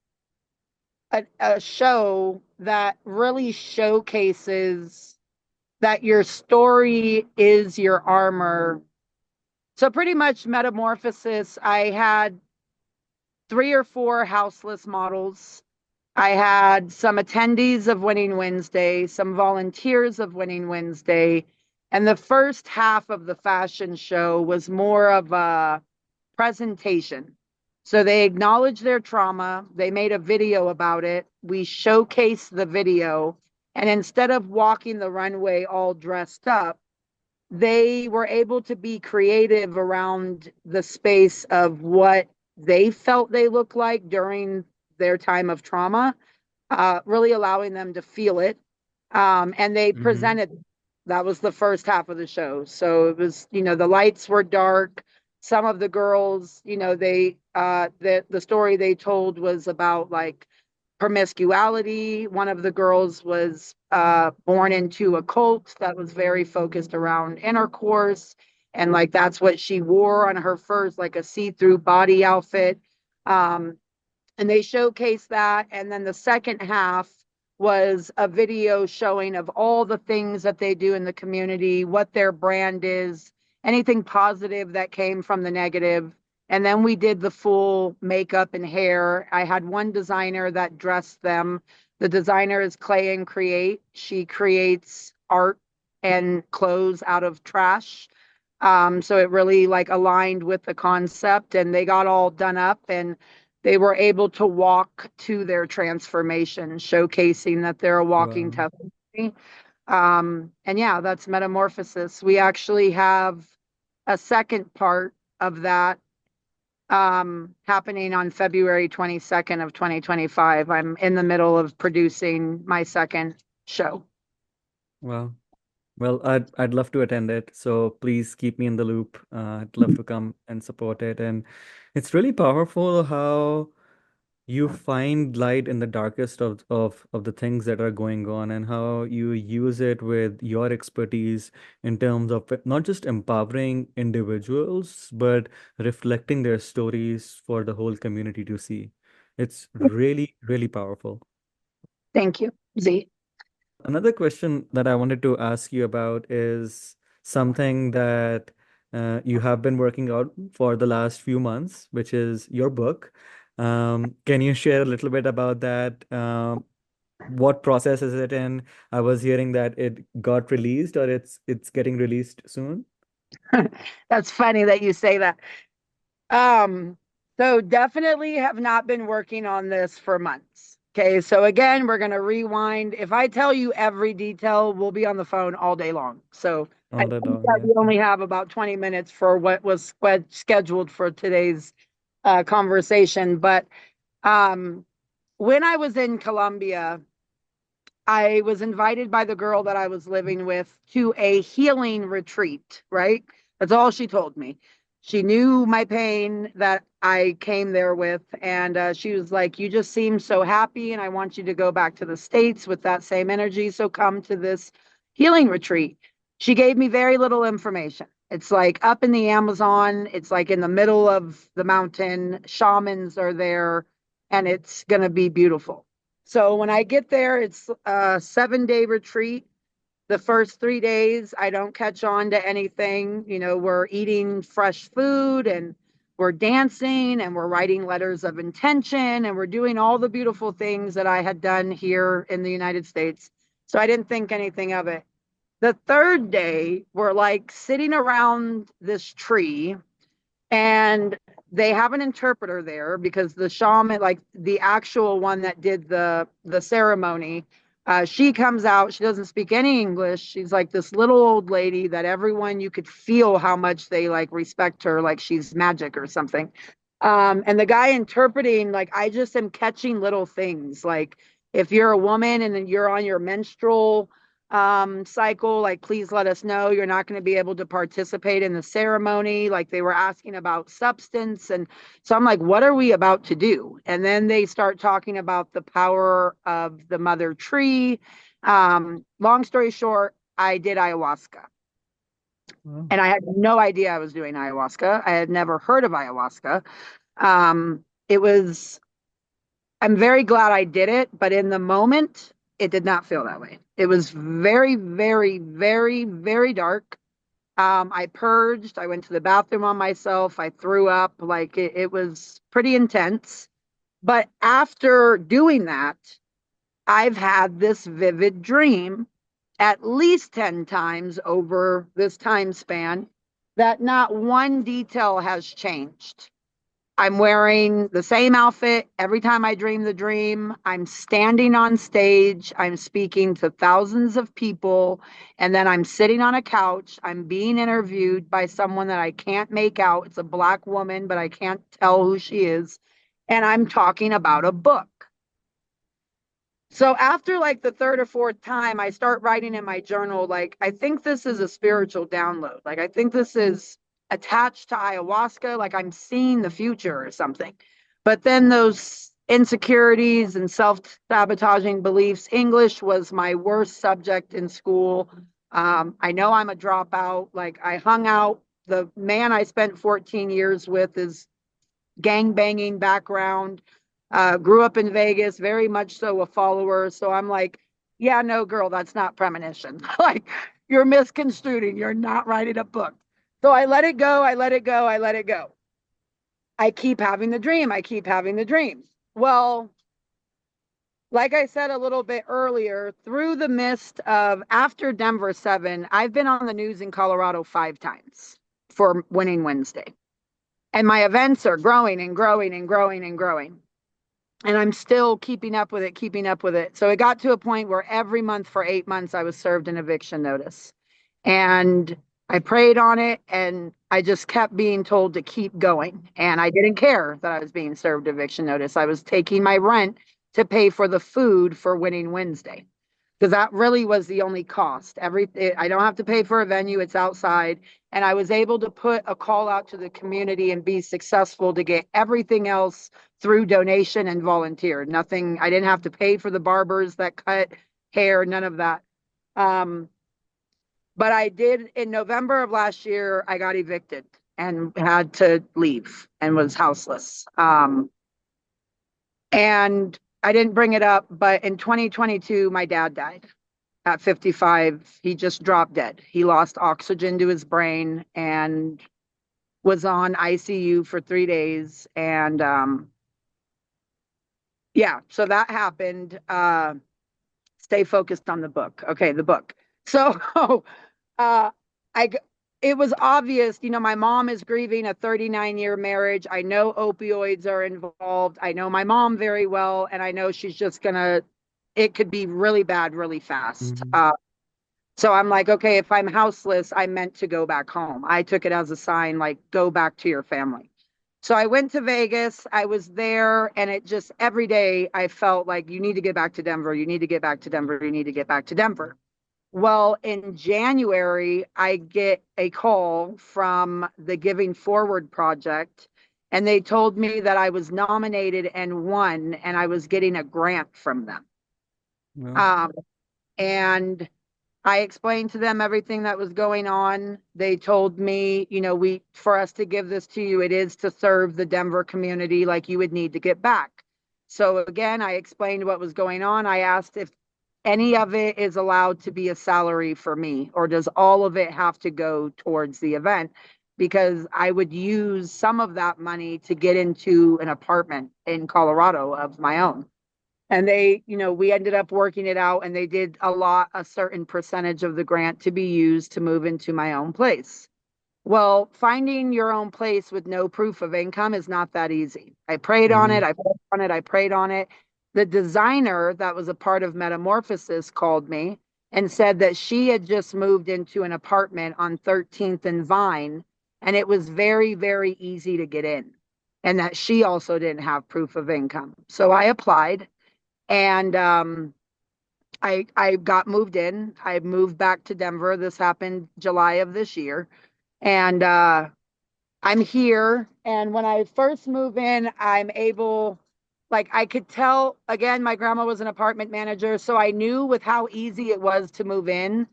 show that really showcases that your story is your armor. So pretty much Metamorphosis, I had 3 or 4 houseless models. I had some attendees of Winning Wednesday, some volunteers of Winning Wednesday, and the first half of the fashion show was more of a presentation. So they acknowledged their trauma. They made a video about it. We showcased the video. And instead of walking the runway all dressed up, they were able to be creative around the space of what they felt they looked like during their time of trauma, really allowing them to feel it. And they Hmm. presented That was the first half of the show. So it was, the lights were dark. Some of the girls, the story they told was about like promiscuity. One of the girls was born into a cult that was very focused around intercourse. And like that's what she wore on her first, like a see-through body outfit. Um, and they showcased that. And then the second half was a video showing of all the things that they do in the community, what their brand is, anything positive that came from the negative. And then we did the full makeup and hair. I had one designer that dressed them. The designer is Clay and Create. She creates art and clothes out of trash. So it really like aligned with the concept, and they got all done up, and they were able to walk to their transformation, showcasing that they're a walking Wow. testimony. And yeah, that's metamorphosis. We actually have a second part of that happening on February 22nd of 2025. I'm in the middle of producing my second show. Wow. Well, I'd love to attend it, so please keep me in the loop. I'd love to come and support it. And it's really powerful how you find light in the darkest of the things that are going on, and how you use it with your expertise in terms of not just empowering individuals, but reflecting their stories for the whole community to see. It's really, really powerful. Thank you, Z. Another question that I wanted to ask you about is something that you have been working out for the last few months, which is your book. Can you share a little bit about that? What process is it in? I was hearing that it got released, or it's getting released soon. That's funny that you say that. Um, so definitely have not been working on this for months. Okay, so again, we're gonna rewind. If I tell you every detail, we'll be on the phone all day long. So I All that think long, that yeah. we only have about 20 minutes for what was scheduled for today's conversation. But um, when I was in Colombia, I was invited by the girl that I was living with to a healing retreat, right? That's all she told me. She knew my pain that I came there with. And she was like, "You just seem so happy, and I want you to go back to the States with that same energy. So come to this healing retreat." She gave me very little information. It's like up in the Amazon, it's like in the middle of the mountain. Shamans are there, and it's going to be beautiful. So when I get there, it's a 7 day retreat. The first 3 days, I don't catch on to anything. We're eating fresh food, and we're dancing, and we're writing letters of intention, and we're doing all the beautiful things that I had done here in the United States. So I didn't think anything of it. The third day, we're like sitting around this tree, and they have an interpreter there because the shaman, like the actual one that did the ceremony, she comes out. She doesn't speak any English. She's like this little old lady that everyone, you could feel how much they like respect her, like she's magic or something. And the guy interpreting, like, I just am catching little things, like if you're a woman and then you're on your menstrual cycle, like, please let us know. You're not going to be able to participate in the ceremony. Like, they were asking about substance. And so I'm like, what are we about to do? And then they start talking about the power of the mother tree. Long story short, I did ayahuasca, Wow. and I had no idea I was doing ayahuasca. I had never heard of ayahuasca. It was, I'm very glad I did it, but in the moment, it did not feel that way. It was very, very, very, very dark. I purged. I went to the bathroom on myself. I threw up. Like it was pretty intense. But after doing that, I've had this vivid dream at least 10 times over this time span that not one detail has changed. I'm wearing the same outfit every time I dream the dream. I'm standing on stage. I'm speaking to thousands of people. And then I'm sitting on a couch. I'm being interviewed by someone that I can't make out. It's a Black woman, but I can't tell who she is. And I'm talking about a book. So after like the third or fourth time, I start writing in my journal, like, I think this is a spiritual download. Like, I think this is attached to ayahuasca, like I'm seeing the future or something. But then those insecurities and self-sabotaging beliefs, English was my worst subject in school. I know I'm a dropout. Like, I hung out, the man I spent 14 years with is gang banging background, grew up in Vegas, very much so a follower. So I'm like, yeah, no, girl, that's not premonition. Like, you're misconstruing, you're not writing a book. So I let it go. I let it go. I let it go. I keep having the dream. I keep having the dream. Well, like I said a little bit earlier, through the mist of after Denver 7, I've been on the news in Colorado 5 times for Winning Wednesday. And my events are growing and growing and growing and growing. And I'm still keeping up with it, keeping up with it. So it got to a point where every month for 8 months, I was served an eviction notice. And I prayed on it and I just kept being told to keep going. And I didn't care that I was being served eviction notice. I was taking my rent to pay for the food for Winning Wednesday because that really was the only cost. I don't have to pay for a venue, it's outside. And I was able to put a call out to the community and be successful to get everything else through donation and volunteer. Nothing, I didn't have to pay for the barbers that cut hair, none of that. Um, but I did in November of last year, I got evicted and had to leave and was houseless. And I didn't bring it up, but in 2022, my dad died at 55. He just dropped dead. He lost oxygen to his brain and was on ICU for 3 days. And yeah, so that happened. Stay focused on the book. Okay, the book. So uh, I it was obvious, my mom is grieving a 39-year marriage. I know opioids are involved. I know my mom very well, and I know she's just gonna, it could be really bad really fast. Mhm. So I'm like, okay, if I'm houseless, I meant to go back home. I took it as a sign, like, go back to your family. So I went to Vegas. I was there, and it just every day I felt like you need to get back to Denver. You need to get back to Denver. You need to get back to Denver. Well, in January, I get a call from the Giving Forward Project, and they told me that I was nominated and won, and I was getting a grant from them. Well, Um, and I explained to them everything that was going on. They told me, for us to give this to you, it is to serve the Denver community, like you would need to get back. So again, I explained what was going on. I asked if any of it is allowed to be a salary for me, or does all of it have to go towards the event? Because I would use some of that money to get into an apartment in Colorado of my own. And they, we ended up working it out, and they did a certain percentage of the grant to be used to move into my own place. Well, finding your own place with no proof of income is not that easy. I prayed on it, mhm. I prayed on it, I prayed on it. The designer that was a part of Metamorphosis called me and said that she had just moved into an apartment on 13th and Vine, and it was very, very easy to get in, and that she also didn't have proof of income. So I applied, and I got moved in. I moved back to Denver. This happened July of this year, and I'm here. And when I first move in, I'm able, like, I could tell, again, my grandma was an apartment manager. So I knew with how easy it was to move in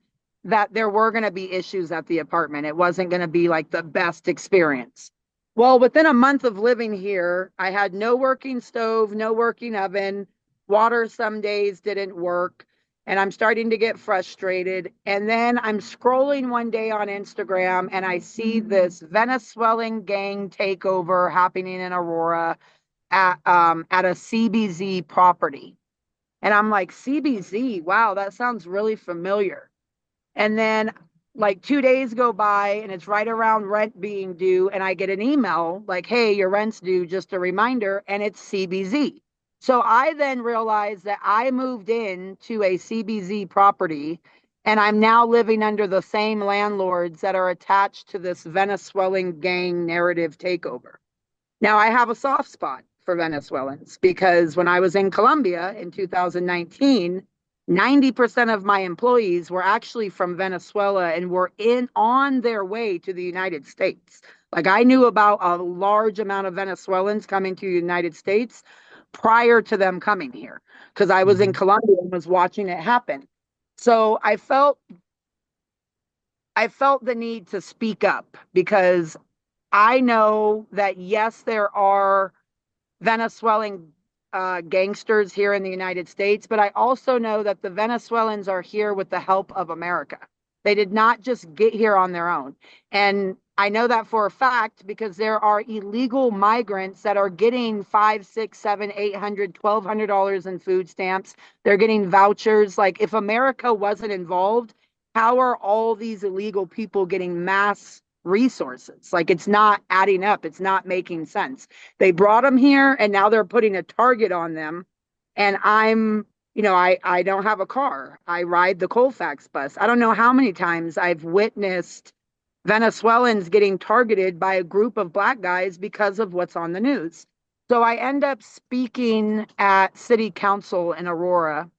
that there were going to be issues at the apartment. It wasn't going to be like the best experience. Well, within a month of living here, I had no working stove, no working oven. Water some days didn't work, and I'm starting to get frustrated. And then I'm scrolling one day on Instagram and I see this Venezuelan gang takeover happening in Aurora at a CBZ property. And I'm like, CBZ, wow, that sounds really familiar. And then like 2 days go by and it's right around rent being due. And I get an email like, hey, your rent's due, just a reminder. And it's CBZ. So I then realized that I moved in to a CBZ property and I'm now living under the same landlords that are attached to this Venezuelan gang narrative takeover. Now I have a soft spot for Venezuelans because when I was in Colombia in 2019, 90% of my employees were actually from Venezuela and were on their way to the United States. Like I knew about a large amount of Venezuelans coming to the United States prior to them coming here because I was in Mhm. Colombia and was watching it happen. So I felt the need to speak up because I know that yes, there are Venezuelan gangsters here in the United States, but I also know that the Venezuelans are here with the help of America. They did not just get here on their own. And I know that for a fact because there are illegal migrants that are getting five, six, seven, 800, $1,200 in food stamps. They're getting vouchers. Like if America wasn't involved, how are all these illegal people getting mass resources? Like it's not adding up. It's not making sense. They brought them here and now they're putting a target on them. And I don't have a car. I ride the Colfax bus. I don't know how many times I've witnessed Venezuelans getting targeted by a group of black guys because of what's on the news. So I end up speaking at city council in Aurora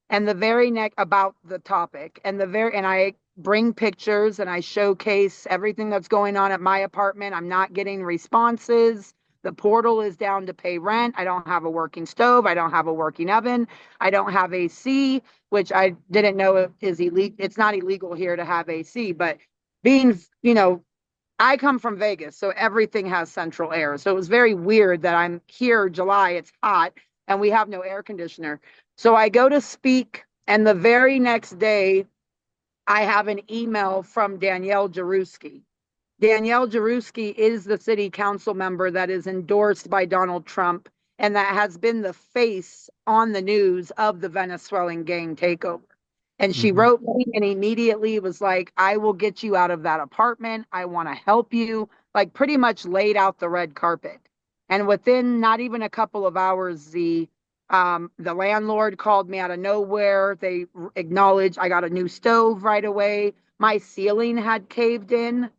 and the very next about the topic and I bring pictures and I showcase everything that's going on at my apartment. I'm not getting responses. The portal is down to pay rent. I don't have a working stove. I don't have a working oven. I don't have AC, which I didn't know is illegal. It's not illegal here to have AC, but being, I come from Vegas, so everything has central air. So it was very weird that I'm here, July, it's hot, and we have no air conditioner. So I go to speak, and the very next day, I have an email from Danielle Jaruski. Danielle Jaruski is the city council member that is endorsed by Donald Trump and that has been the face on the news of the Venezuelan gang takeover. And she Mhm. wrote me and immediately was like, I will get you out of that apartment. I want to help you. Like, pretty much laid out the red carpet. And within not even a couple of hours, the landlord called me out of nowhere. They acknowledged I got a new stove right away. My ceiling had caved in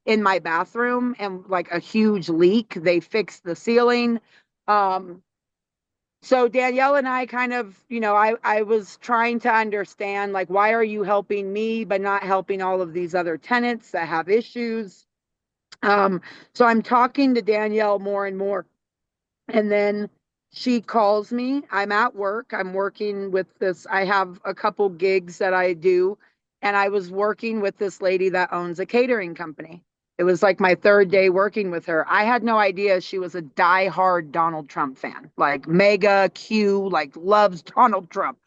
my bathroom and like a huge leak. They fixed the ceiling. Um, so Danielle and I kind of, I was trying to understand like, why are you helping me, but not helping all of these other tenants that have issues? Um, so I'm talking to Danielle more and more. And then she calls me. I'm at work. I'm working with this. I have a couple gigs that I do. And I was working with this lady that owns a catering company. It was like my third day working with her. I had no idea she was a diehard Donald Trump fan, like mega Q, like loves Donald Trump.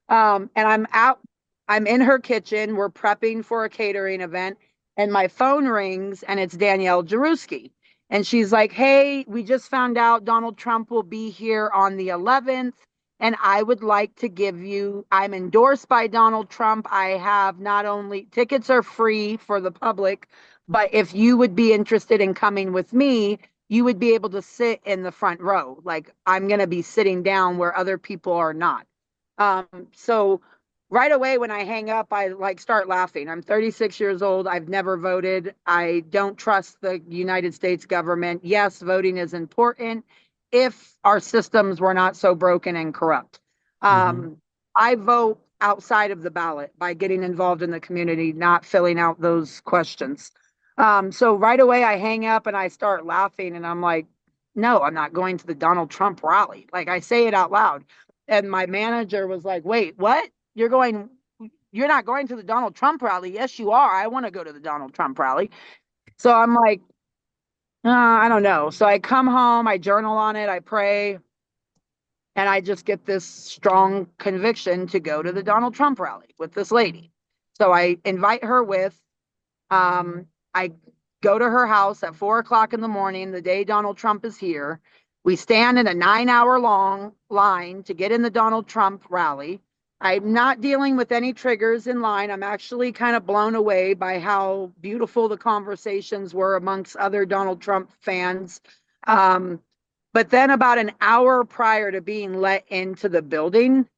And I'm in her kitchen. We're prepping for a catering event, and my phone rings, and it's Danielle Jaruski. And she's like, hey, we just found out Donald Trump will be here on the 11th. And I would like to give you, I'm endorsed by Donald Trump. I have not only tickets are free for the public, but if you would be interested in coming with me, you would be able to sit in the front row. Like I'm going to be sitting down where other people are not. So right away when I hang up, I like start laughing. I'm 36 years old. I've never voted. I don't trust the United States government. Yes, voting is important if our systems were not so broken and corrupt. Mhm. Um, I vote outside of the ballot by getting involved in the community, not filling out those questions. So right away I hang up and I start laughing and I'm like, no, I'm not going to the Donald Trump rally. Like I say it out loud. And my manager was like, wait, what? You're not going to the Donald Trump rally. Yes, you are. I want to go to the Donald Trump rally. So I'm like, I don't know. So I come home, I journal on it, I pray, and I just get this strong conviction to go to the Donald Trump rally with this lady. So I invite her with, I go to her house at 4 o'clock in the morning, the day Donald Trump is here. We stand in a 9 hour long line to get in the Donald Trump rally. I'm not dealing with any triggers in line. I'm actually kind of blown away by how beautiful the conversations were amongst other Donald Trump fans. Um, but then, about an hour prior to being let into the building,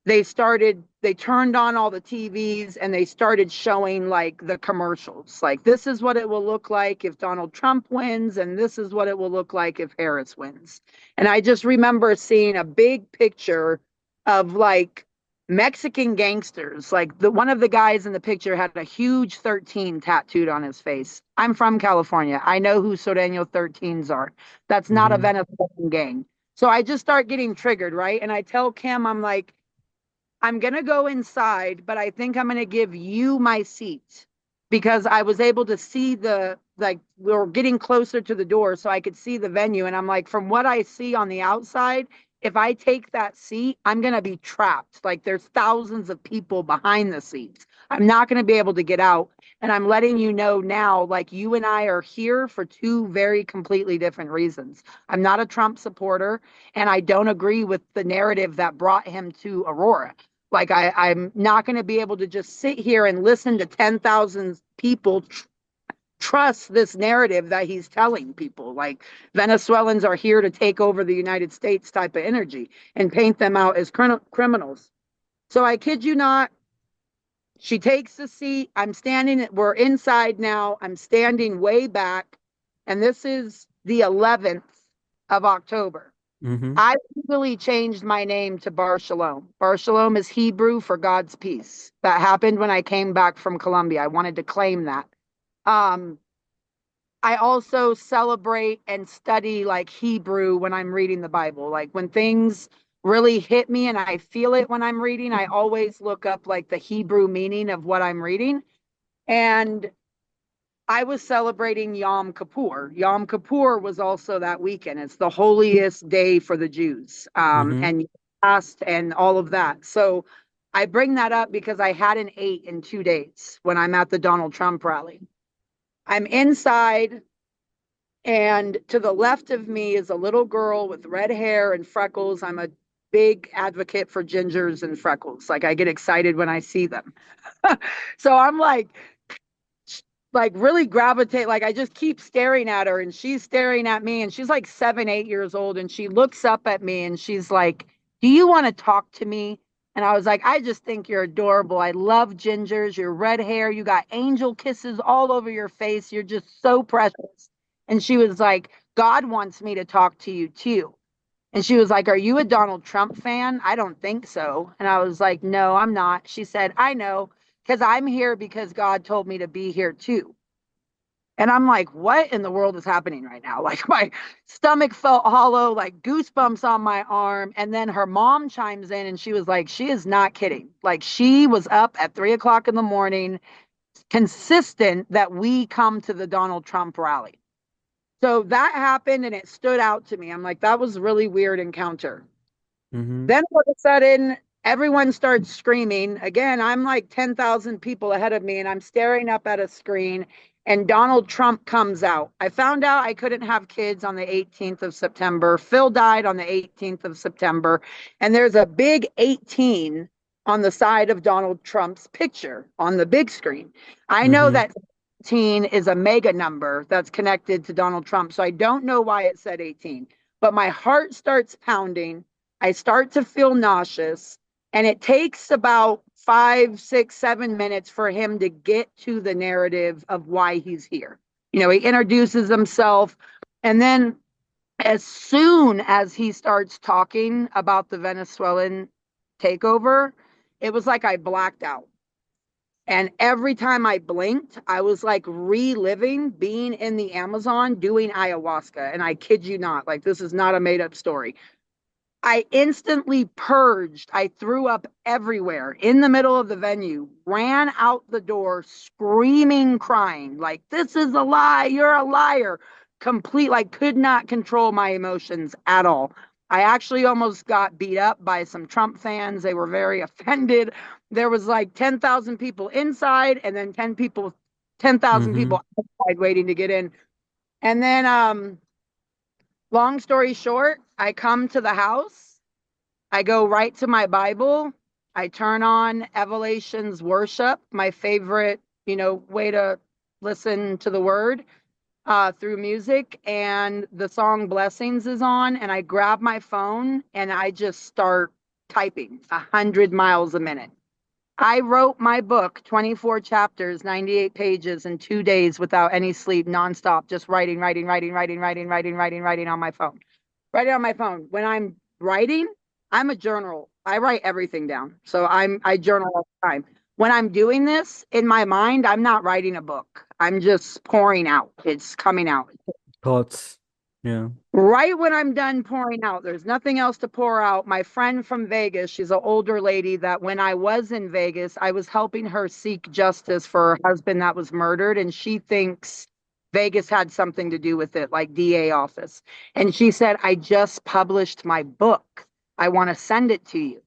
they turned on all the TVs and they started showing like the commercials. Like, this is what it will look like if Donald Trump wins, and this is what it will look like if Harris wins. And I just remember seeing a big picture of like Mexican gangsters. Like, the one of the guys in the picture had a huge 13 tattooed on his face. I'm from California. I know who Sureño 13s are. That's not a Mm-hmm. Venezuelan gang. So I just start getting triggered, right? And I tell Kim, I'm like, I'm going to go inside, but I think I'm going to give you my seat, because I was able to see like, we were getting closer to the door so I could see the venue. And I'm like, from what I see on the outside, if I take that seat, I'm going to be trapped. Like, there's thousands of people behind the seats. I'm not going to be able to get out. And I'm letting you know now, like, you and I are here for two very completely different reasons. I'm not a Trump supporter, and I don't agree with the narrative that brought him to Aurora. Like, I'm not going to be able to just sit here and listen to 10,000 people trust this narrative that he's telling people. Like, Venezuelans are here to take over the United States type of energy and paint them out as criminals. So I kid you not, she takes the seat. I'm standing, we're inside now. I'm standing way back. And this is the 11th of October. Mm-hmm. I legally changed my name to Barshalom. Barshalom is Hebrew for God's peace. That happened when I came back from Colombia. I wanted to claim that. Um, I also celebrate and study like Hebrew when I'm reading the Bible. Like, when things really hit me and I feel it when I'm reading, I always look up like the Hebrew meaning of what I'm reading. And I was celebrating Yom Kippur. Yom Kippur was also that weekend. It's the holiest day for the Jews, Mm-hmm. and fast and all of that. So I bring that up because I hadn't ate in 2 days when I'm at the Donald Trump rally. I'm inside, and to the left of me is a little girl with red hair and freckles. I'm a big advocate for gingers and freckles. Like, I get excited when I see them. So I'm like really gravitate, like I just keep staring at her and she's staring at me, and she's like 7, 8 years old, and she looks up at me and she's like, do you want to talk to me? And I was like, I just think you're adorable. I love gingers. Your red hair, you got angel kisses all over your face. You're just so precious. And she was like, God wants me to talk to you too. And she was like, are you a Donald Trump fan? I don't think so. And I was like, no, I'm not. She said, I know, because I'm here because God told me to be here too. And I'm like, what in the world is happening right now? Like, my stomach felt hollow, like goosebumps on my arm. And then her mom chimes in and she was like, she is not kidding. Like, she was up at 3 o'clock in the morning, consistent that we come to the Donald Trump rally. So that happened and it stood out to me. I'm like, that was a really weird encounter. Mm-hmm. Then all of a sudden, everyone starts screaming. Again, I'm like 10,000 people ahead of me, and I'm staring up at a screen, and Donald Trump comes out. I found out I couldn't have kids on the 18th of September. Phil died on the 18th of September. And there's a big 18 on the side of Donald Trump's picture on the big screen. I know Mm-hmm. that 18 is a mega number that's connected to Donald Trump. So I don't know why it said 18, but my heart starts pounding. I start to feel nauseous, and it takes about 5, 6, 7 minutes for him to get to the narrative of why he's here. You know, he introduces himself, and then as soon as he starts talking about the Venezuelan takeover, it was like I blacked out. And every time I blinked, I was like reliving being in the Amazon doing ayahuasca. And I kid you not, like, this is not a made up story. I instantly purged. I threw up everywhere in the middle of the venue, ran out the door, screaming, crying, like, this is a lie. You're a liar. Complete, like, could not control my emotions at all. I actually almost got beat up by some Trump fans. They were very offended. There was like 10,000 people inside, and then 10,000 Mm-hmm. people outside waiting to get in. And then, long story short, I come to the house. I go right to my Bible. I turn on Evelation's worship, my favorite, way to listen to the word, through music. And the song Blessings is on. And I grab my phone and I just start typing 100 miles a minute. I wrote my book, 24 chapters, 98 pages in 2 days without any sleep, nonstop, just writing, writing, writing, writing, writing, writing, writing, writing on my phone. Write it on my phone. When I'm writing, I'm a journal. I write everything down. So I journal all the time. When I'm doing this in my mind, I'm not writing a book. I'm just pouring out. It's coming out. Thoughts. Yeah. Right when I'm done pouring out, there's nothing else to pour out. My friend from Vegas, she's an older lady that when I was in Vegas, I was helping her seek justice for her husband that was murdered. And she thinks Vegas had something to do with it, like DA office. And she said, I just published my book. I want to send it to you.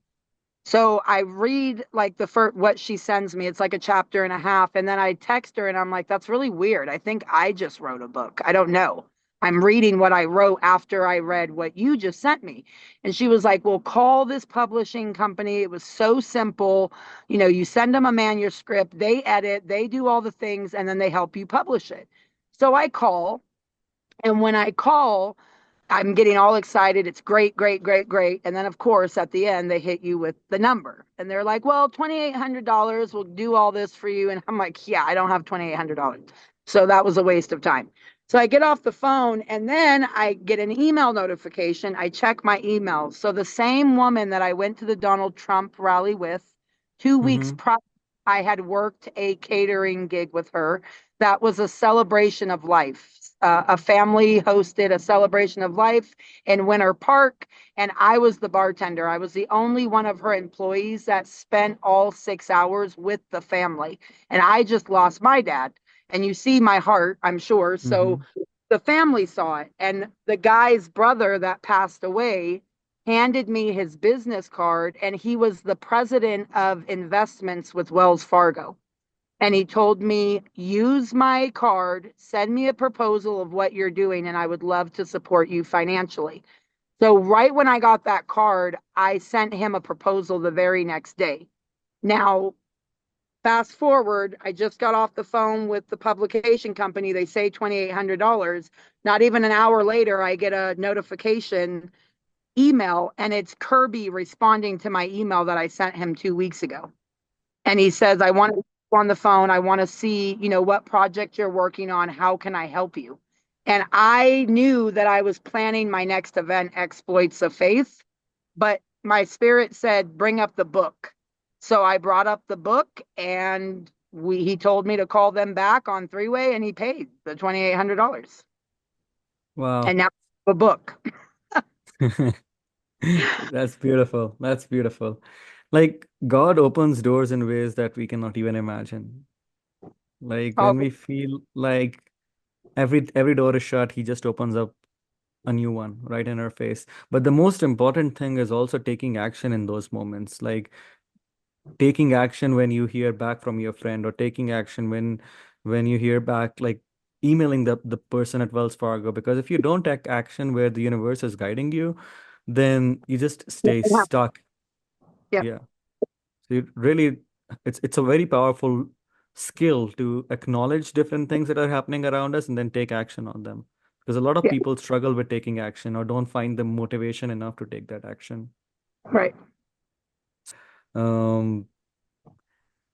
So I read like the first what she sends me. It's like a chapter and a half. And then I text her and I'm like, that's really weird. I think I just wrote a book. I don't know. I'm reading what I wrote after I read what you just sent me. And she was like, well, call this publishing company. It was so simple. You know, you send them a manuscript, they edit, they do all the things, and then they help you publish it. So I call. And when I call, I'm getting all excited. It's great, great, great, great. And then, of course, at the end, they hit you with the number. And they're like, well, $2,800 will do all this for you. And I'm like, yeah, I don't have $2,800. So that was a waste of time. So I get off the phone and then I get an email notification. I check my emails. So the same woman that I went to the Donald Trump rally with 2 weeks Mm-hmm. prior, I had worked a catering gig with her. That was a celebration of life. A family hosted a celebration of life in Winter Park, and I was the bartender. I was the only one of her employees that spent all 6 hours with the family. And I just lost my dad. And you see my heart, I'm sure. So Mm-hmm. the family saw it. And the guy's brother that passed away handed me his business card, and he was the president of investments with Wells Fargo. And he told me, use my card, send me a proposal of what you're doing, and I would love to support you financially. So, right when I got that card, I sent him a proposal the very next day. Now, fast forward, I just got off the phone with the publication company. They say $2,800. Not even an hour later, I get a notification email, and it's Kirby responding to my email that I sent him 2 weeks ago. And he says, I want to on the phone. I want to see, what project you're working on. How can I help you? And I knew that I was planning my next event, Exploits of Faith, but my spirit said, bring up the book. So I brought up the book and he told me to call them back on three-way and he paid the $2,800. Wow. And now the book. That's beautiful. That's beautiful. Like God opens doors in ways that we cannot even imagine. Like Oh, when we feel like every door is shut, he just opens up a new one right in our face. But the most important thing is also taking action in those moments. Like taking action when you hear back from your friend, or taking action when you hear back, like emailing the person at Wells Fargo. Because if you don't take action where the universe is guiding you, then you just stay stuck. yeah, Yeah. So you really, it's a very powerful skill to acknowledge different things that are happening around us and then take action on them. Because a lot of yeah, people struggle with taking action or don't find the motivation enough to take that action. right. Um,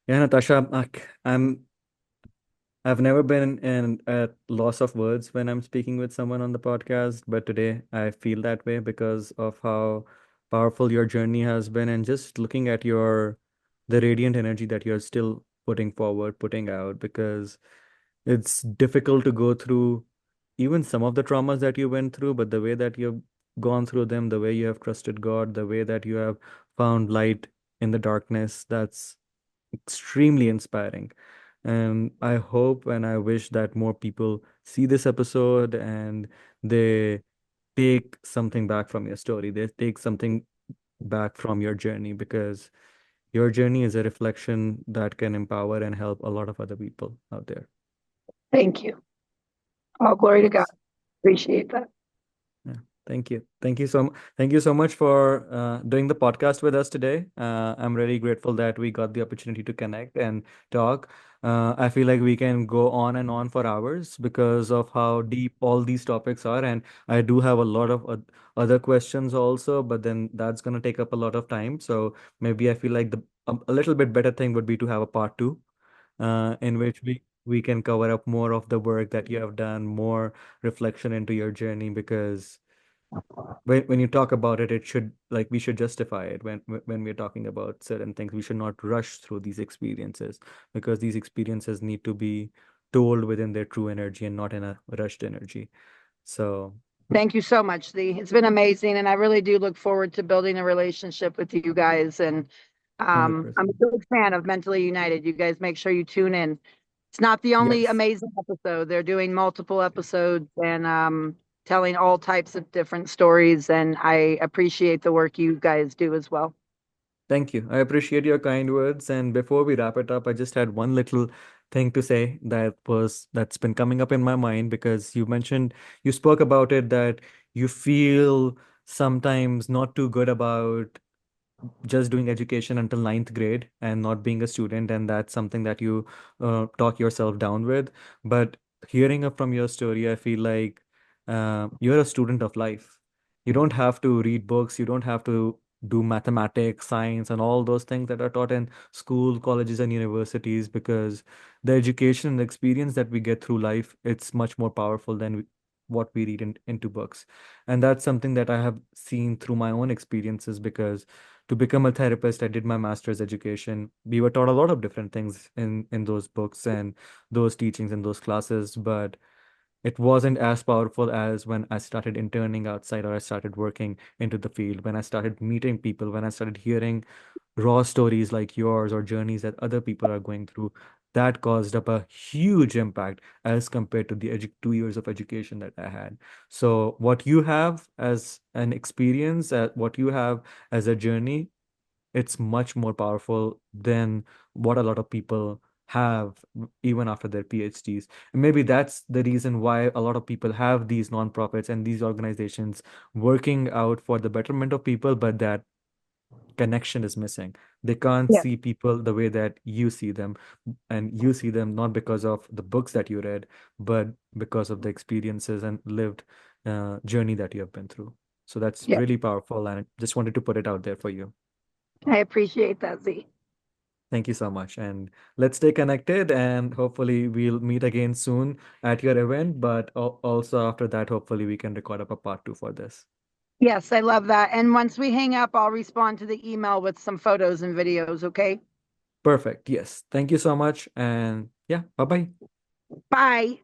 yeah, Natasha, I've never been in a loss of words when I'm speaking with someone on the podcast, but today I feel that way because of how powerful your journey has been, and just looking at the radiant energy that you're still putting forward, putting out, because it's difficult to go through even some of the traumas that you went through, but the way that you've gone through them, the way you have trusted God, the way that you have found light in the darkness, that's extremely inspiring. And I hope and I wish that more people see this episode and they take something back from your story. They take something back from your journey, because your journey is a reflection that can empower and help a lot of other people out there. Thank you. All glory to God. Yes. Appreciate that. Yeah. Thank you. Thank you so much for doing the podcast with us today. I'm really grateful that we got the opportunity to connect and talk. I feel like we can go on and on for hours because of how deep all these topics are. And I do have a lot of other questions also, but then that's going to take up a lot of time. So maybe I feel like a little bit better thing would be to have a part two, in which we can cover up more of the work that you have done, more reflection into your journey, because when you talk about it, it should like we should justify it when we're talking about certain things. We should not rush through these experiences because these experiences need to be told within their true energy and not in a rushed energy. So Thank you so much, Lee. It's been amazing, and I really do look forward to building a relationship with you guys. And I'm a 100%. big fan of Mentally United. You guys make sure you tune in. It's not the only Yes. amazing episode. They're doing multiple episodes and telling all types of different stories. And I appreciate the work you guys do as well. Thank you. I appreciate your kind words. And before we wrap it up, I just had one little thing to say that's been coming up in my mind because you spoke about it that you feel sometimes not too good about just doing education until ninth grade and not being a student, and that's something that you talk yourself down with. But hearing from your story, I feel like you're a student of life. You don't have to read books, you don't have to do mathematics, science, and all those things that are taught in school, colleges, and universities, because the education and experience that we get through life, it's much more powerful than what we read into books. And that's something that I have seen through my own experiences, because to become a therapist, I did my master's education. We were taught a lot of different things in those books and those teachings in those classes, but it wasn't as powerful as when I started interning outside or I started working into the field, when I started meeting people, when I started hearing raw stories like yours or journeys that other people are going through. That caused up a huge impact as compared to the 2 years of education that I had. So what you have as an experience, what you have as a journey, it's much more powerful than what a lot of people have even after their PhDs. And maybe that's the reason why a lot of people have these nonprofits and these organizations working out for the betterment of people, but that connection is missing. They can't Yeah. see people the way that you see them, and you see them not because of the books that you read, but because of the experiences and lived journey that you have been through. So that's Yeah. really powerful, and I just wanted to put it out there for you. I appreciate that, Z. Thank you so much. And let's stay connected, and hopefully we'll meet again soon at your event. But also after that, hopefully we can record up a part two for this. Yes, I love that. And once we hang up, I'll respond to the email with some photos and videos, okay? Perfect. Yes. Thank you so much. And yeah, bye bye. Bye.